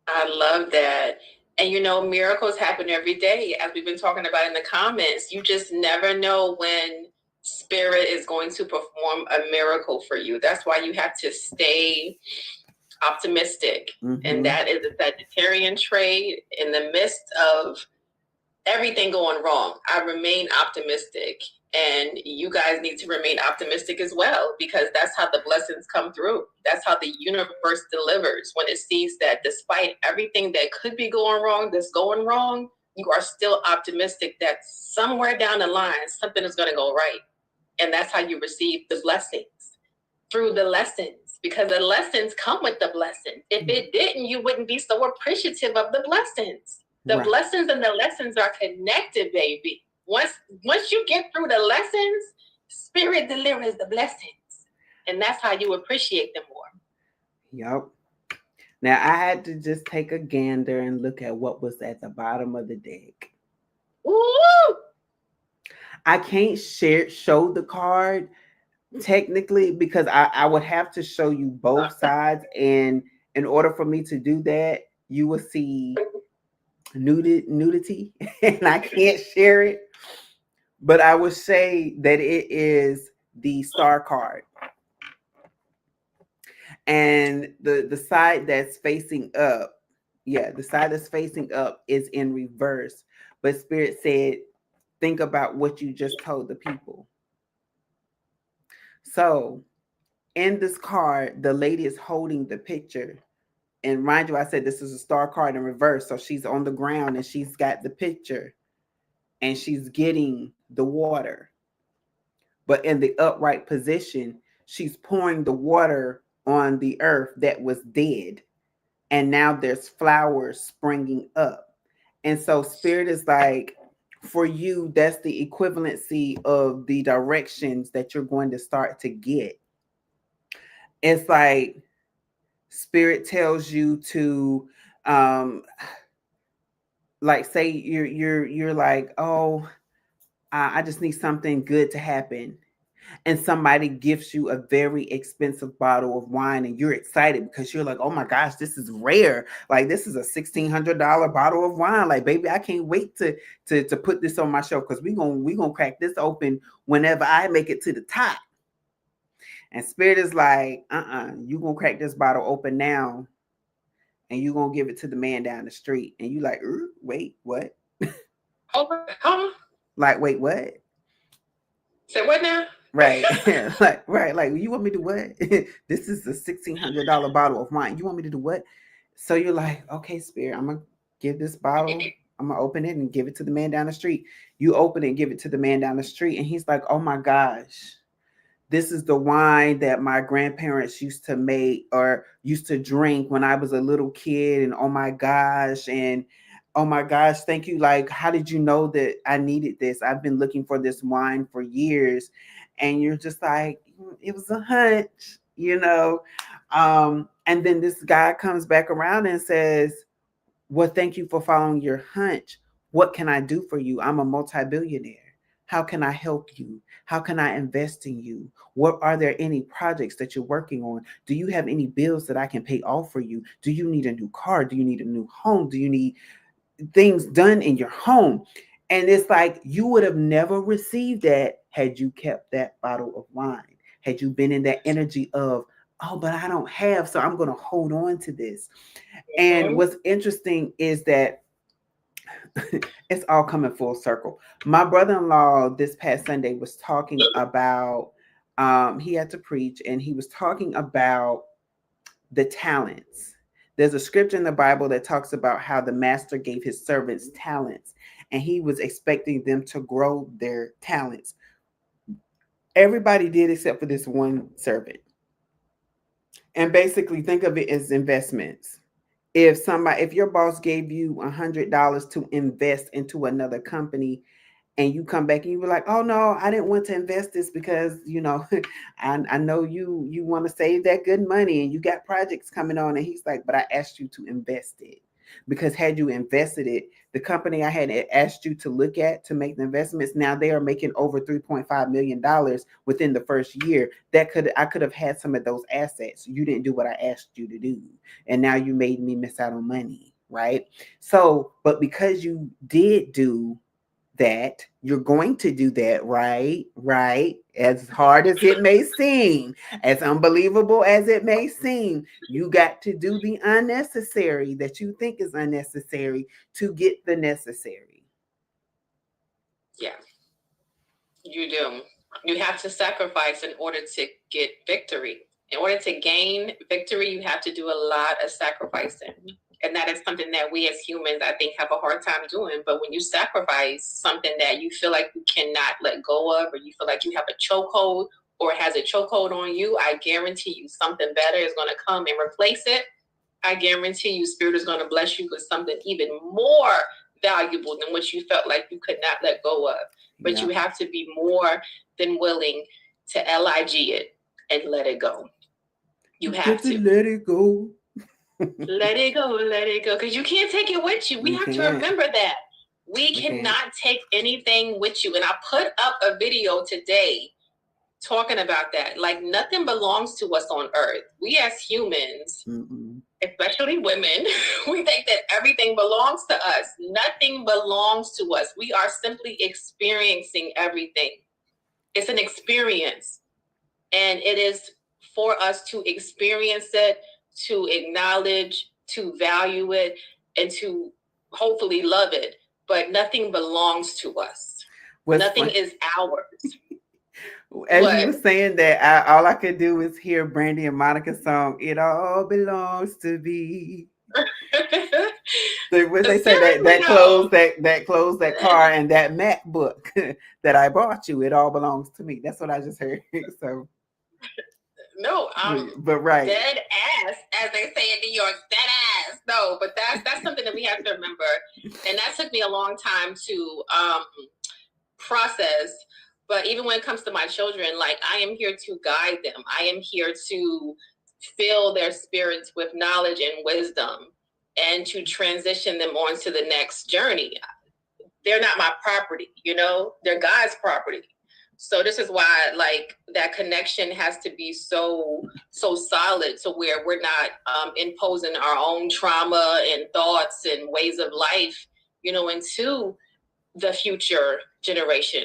A: I love that. And miracles happen every day, as we've been talking about in the comments. You just never know when Spirit is going to perform a miracle for you. That's why you have to stay optimistic. And that is a Sagittarian trait. In the midst of everything going wrong, I remain optimistic. And you guys need to remain optimistic as well, because that's how the blessings come through. That's how the universe delivers, when it sees that despite everything that could be going wrong, that's going wrong, you are still optimistic that somewhere down the line, something is going to go right. And that's how you receive the blessings, through the lessons, because the lessons come with the blessings. If it didn't, you wouldn't be so appreciative of the blessings. The blessings and the lessons are connected, baby. Once you get through the lessons, Spirit delivers the blessings. And that's how you appreciate them more.
B: Yep. Now, I had to just take a gander and look at what was at the bottom of the deck.
A: Ooh!
B: I can't show the card technically, because I would have to show you both sides. And in order for me to do that, you will see nudity and I can't share it. But I would say that it is the Star card. And the side that's facing up, the side that's facing up is in reverse. But Spirit said, think about what you just told the people. So in this card, the lady is holding the picture. And mind you, I said this is a Star card in reverse. So she's on the ground and she's got the picture and she's getting the water. But in the upright position, she's pouring the water on the earth that was dead. And now there's flowers springing up. And so Spirit is like, for you, that's the equivalency of the directions that you're going to start to get. It's like Spirit tells you to, like, say you're like, oh, I just need something good to happen. And somebody gives you a very expensive bottle of wine and you're excited because you're like, oh my gosh, this is rare. Like, this is a $1,600 bottle of wine. Like, baby, I can't wait to put this on my shelf, because we gonna crack this open whenever I make it to the top. And Spirit is like, you gonna crack this bottle open now and you gonna give it to the man down the street. And you like, wait, what? Like, wait, what?
A: Say what now?
B: Right. Like, you want me to what? This is a $1,600 bottle of wine. You want me to do what? So you're like, okay, Spirit, I'm gonna give this bottle, I'm gonna open it and give it to the man down the street. You open it and give it to the man down the street, and he's like, oh my gosh, this is the wine that my grandparents used to make or used to drink when I was a little kid. And oh my gosh, thank you. Like, how did you know that I needed this? I've been looking for this wine for years. And you're just like, it was a hunch, And then this guy comes back around and says, well, thank you for following your hunch. What can I do for you? I'm a multi-billionaire. How can I help you? How can I invest in you? What are there any projects that you're working on? Do you have any bills that I can pay off for you? Do you need a new car? Do you need a new home? Do you need things done in your home? And it's like, you would have never received that had you kept that bottle of wine, had you been in that energy of, oh, but I don't have, so I'm going to hold on to this. And what's interesting is that it's all coming full circle. My brother-in-law this past Sunday was talking about, he had to preach, and he was talking about the talents. There's a scripture in the Bible that talks about how the master gave his servants talents and he was expecting them to grow their talents. Everybody did except for this one servant. And basically think of it as investments. If your boss gave you $100 to invest into another company, and you come back and you were like, oh no, I didn't want to invest this because, I know you want to save that good money and you got projects coming on. And he's like, but I asked you to invest it, because had you invested it, the company I had asked you to look at to make the investments, now they are making over $3.5 million within the first year. I could have had some of those assets. You didn't do what I asked you to do. And now you made me miss out on money. Right. So, but because you did do that, you're going to do that, right? As hard as it may seem, as unbelievable as it may seem, you got to do the unnecessary that you think is unnecessary to get the necessary.
A: Yeah, you do. You have to sacrifice in order to get victory. In order to gain victory, you have to do a lot of sacrificing. And that is something that we as humans, I think, have a hard time doing. But when you sacrifice something that you feel like you cannot let go of, or you feel like you have a chokehold or it has a chokehold on you, I guarantee you something better is going to come and replace it. I guarantee you Spirit is going to bless you with something even more valuable than what you felt like you could not let go of. But you have to be more than willing to LIG it and let it go. You have to
B: let it go.
A: Let it go, because you can't take it with you. We have to remember that. We cannot take anything with you. And I put up a video today talking about that. Like, nothing belongs to us on earth. We as humans, especially women, we think that everything belongs to us. Nothing belongs to us. We are simply experiencing everything. It's an experience. And it is for us to experience it, to acknowledge, to value it, and to hopefully love it. But nothing belongs to us. Nothing is ours.
B: As you were saying that, all I could do is hear Brandy and Monica's song, "It All Belongs to Me." When they say that clothes, that car, and that MacBook that I bought you, it all belongs to me. That's what I just heard. So.
A: No,
B: but right.
A: Dead ass, as they say in New York, dead ass. No, but that's something that we have to remember. And that took me a long time to process. But even when it comes to my children, like, I am here to guide them. I am here to fill their spirits with knowledge and wisdom and to transition them on to the next journey. They're not my property, they're God's property. So this is why, like, that connection has to be so solid, to where we're not imposing our own trauma and thoughts and ways of life, into the future generation.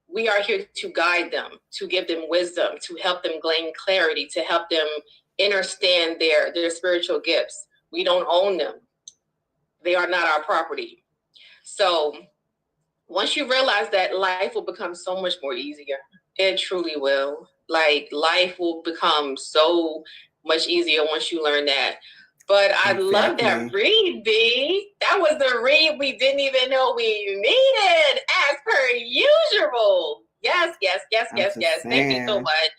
A: We are here to guide them, to give them wisdom, to help them gain clarity, to help them understand their spiritual gifts. We don't own them. They are not our property. So once you realize that, life will become so much more easier. It truly will. Like, life will become so much easier once you learn that. But I love that read, B. That was the read we didn't even know we needed, as per usual. Yes. Thank you so much.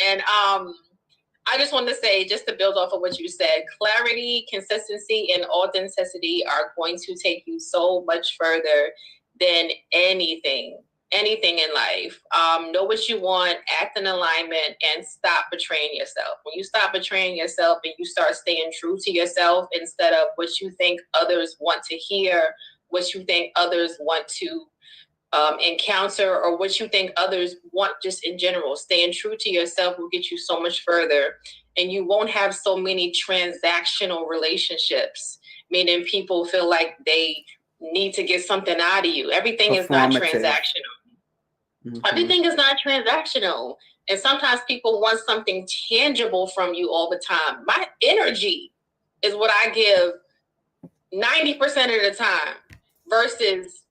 A: And I just wanted to say, just to build off of what you said, clarity, consistency, and authenticity are going to take you so much further than anything in life. Know what you want, act in alignment, and stop betraying yourself. When you stop betraying yourself and you start staying true to yourself instead of what you think others want to hear, what you think others want to encounter, or what you think others want just in general, staying true to yourself will get you so much further. And you won't have so many transactional relationships, meaning people feel like they need to get something out of you. Everything is not transactional. Everything is not transactional. And sometimes people want something tangible from you all the time. My energy is what I give 90% of the time versus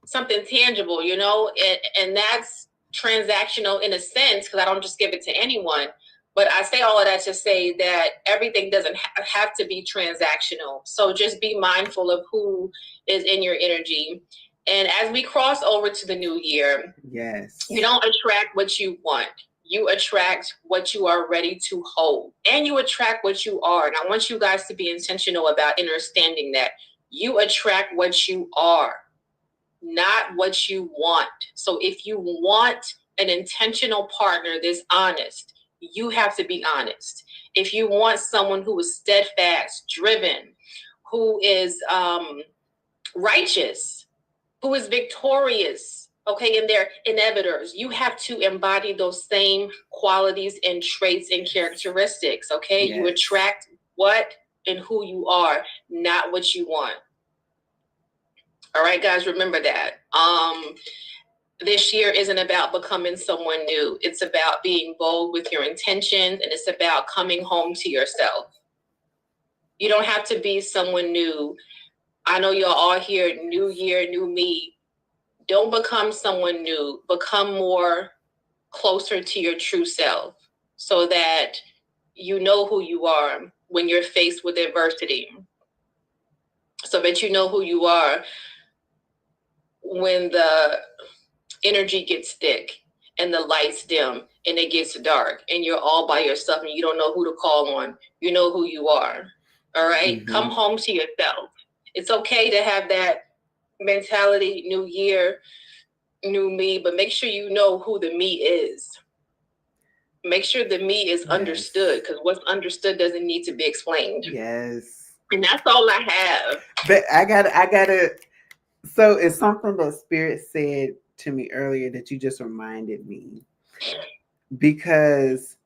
A: something tangible, and that's transactional in a sense, because I don't just give it to anyone. But I say all of that to say that everything doesn't have to be transactional. So just be mindful of who is in your energy. And as we cross over to the new year,
B: yes,
A: you don't attract what you want. You attract what you are ready to hold, and you attract what you are. And I want you guys to be intentional about understanding that you attract what you are, not what you want. So if you want an intentional partner that's honest, you have to be honest. If you want someone who is steadfast, driven, who is righteous, who is victorious, okay, and they're inevitors, you have to embody those same qualities and traits and characteristics, okay? Yes. You attract what and who you are, not what you want. All right, guys, remember that. This year isn't about becoming someone new. It's about being bold with your intentions, and it's about coming home to yourself. You don't have to be someone new. I know you're all here, new year, new me. Don't become someone new. Become more closer to your true self so that you know who you are when you're faced with adversity. So that you know who you are when the energy gets thick and the lights dim and it gets dark and you're all by yourself and you don't know who to call on. You know who you are. All right? Mm-hmm. Come home to yourself. It's okay to have that mentality, new year, new me, but make sure you know who the me is. Make sure the me is understood, because what's understood doesn't need to be explained.
B: Yes.
A: And that's all I have.
B: But I gotta so it's something that Spirit said to me earlier that you just reminded me, because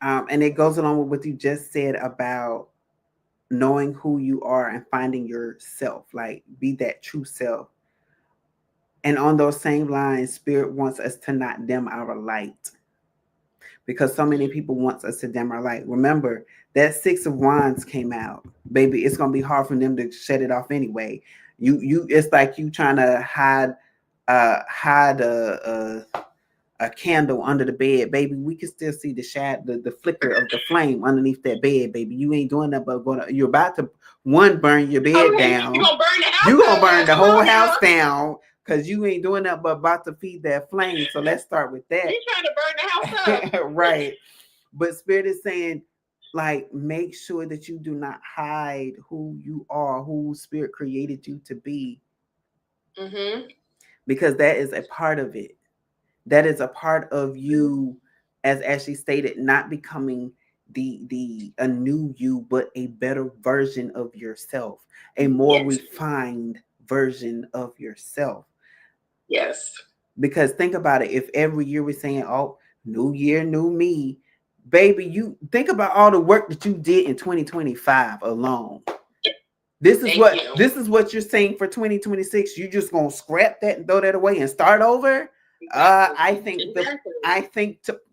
B: and it goes along with what you just said about knowing who you are and finding yourself, like be that true self. And on those same lines, Spirit wants us to not dim our light, because so many people want us to dim our light. Remember, that 6 of Wands came out, baby. It's gonna be hard for them to shut it off anyway. It's like you trying to hide a candle under the bed, baby. We can still see the flicker of the flame underneath that bed, baby. You ain't doing that, but you're about to burn your bed down.
A: You're gonna burn the house.
B: You're gonna burn the whole house down, because you ain't doing that but about to feed that flame. So let's start with that.
A: You're trying to burn the house up.
B: Right. But Spirit is saying, like, make sure that you do not hide who you are, who Spirit created you to be.
A: Mm-hmm.
B: Because that is a part of it. That is a part of you, as Ashley stated, not becoming a new you, but a better version of yourself, a more refined version of yourself.
A: Yes.
B: Because think about it. If every year we're saying, oh, new year, new me, baby, you think about all the work that you did in 2025 alone. This is what you're saying for 2026. You just gonna scrap that and throw that away and start over? I think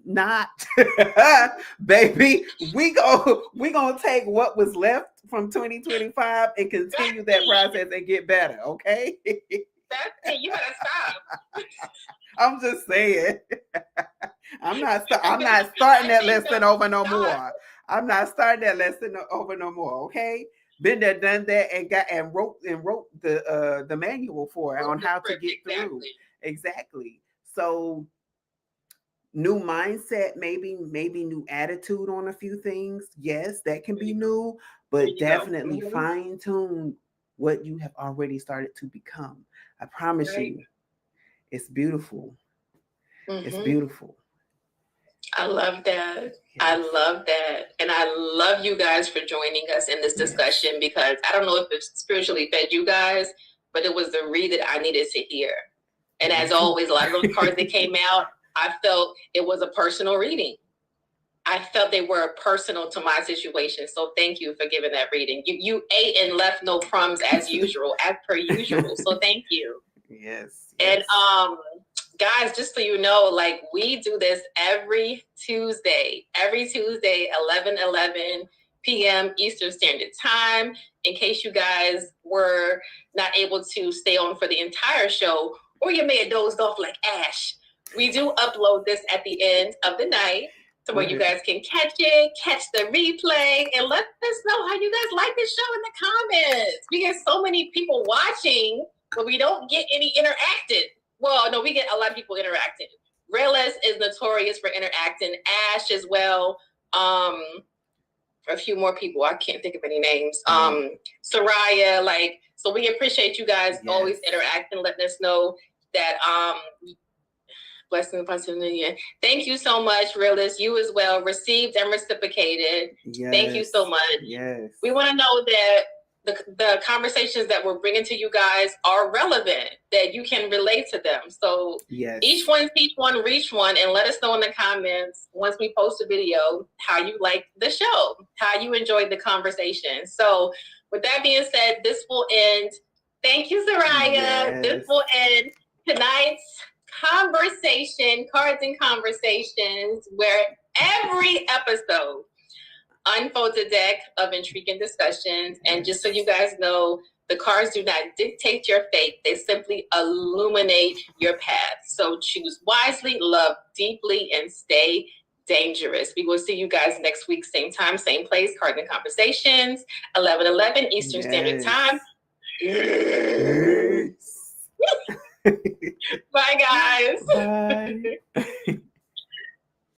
B: not, baby. We gonna take what was left from 2025 and continue that process and get better. Okay.
A: That's it. You better stop.
B: I'm just saying. I'm not starting that lesson over no more. I'm not starting that lesson over no more. Okay. Been there, done that, and wrote the manual for it on how to get through. Exactly. So new mindset, maybe new attitude on a few things. Yes, that can be new, but definitely fine tune what you have already started to become. I promise you, it's beautiful. Mm-hmm. It's beautiful.
A: I love that. Yes. I love that. And I love you guys for joining us in this discussion, because I don't know if it spiritually fed you guys, but it was the read that I needed to hear. And as always, a lot of those cards that came out, I felt it was a personal reading. I felt they were personal to my situation. So thank you for giving that reading. You ate and left no crumbs as usual, as per usual. So thank you.
B: Yes.
A: And guys, just so you know, like, we do this every Tuesday, 11 p.m. Eastern Standard Time. In case you guys were not able to stay on for the entire show, or you may have dozed off like Ash, we do upload this at the end of the night. So where you guys can catch the replay, and let us know how you guys like the show in the comments. We get so many people watching, but we don't get any interacted. Well, no, we get a lot of people interacting. Realist is notorious for interacting. Ash as well. A few more people. I can't think of any names. Soraya, so we appreciate you guys always interacting, letting us know that blessing positivity. Thank you so much, Realist. You as well, received and reciprocated. Yes. Thank you so much.
B: Yes.
A: We want to know that the conversations that we're bringing to you guys are relevant, that you can relate to them. So each one, teach one, reach one, and let us know in the comments once we post a video how you like the show, how you enjoyed the conversation. So with that being said, this will end. Thank you, Soraya. Yes. This will end tonight's conversation, Cards and Conversations, where every episode unfolds a deck of intriguing discussions. And just so you guys know, the cards do not dictate your fate. They simply illuminate your path. So choose wisely, love deeply, and stay dangerous. We will see you guys next week, same time, same place, Cards and Conversations, 11:11 Eastern Standard Time. Bye, guys.
B: Bye.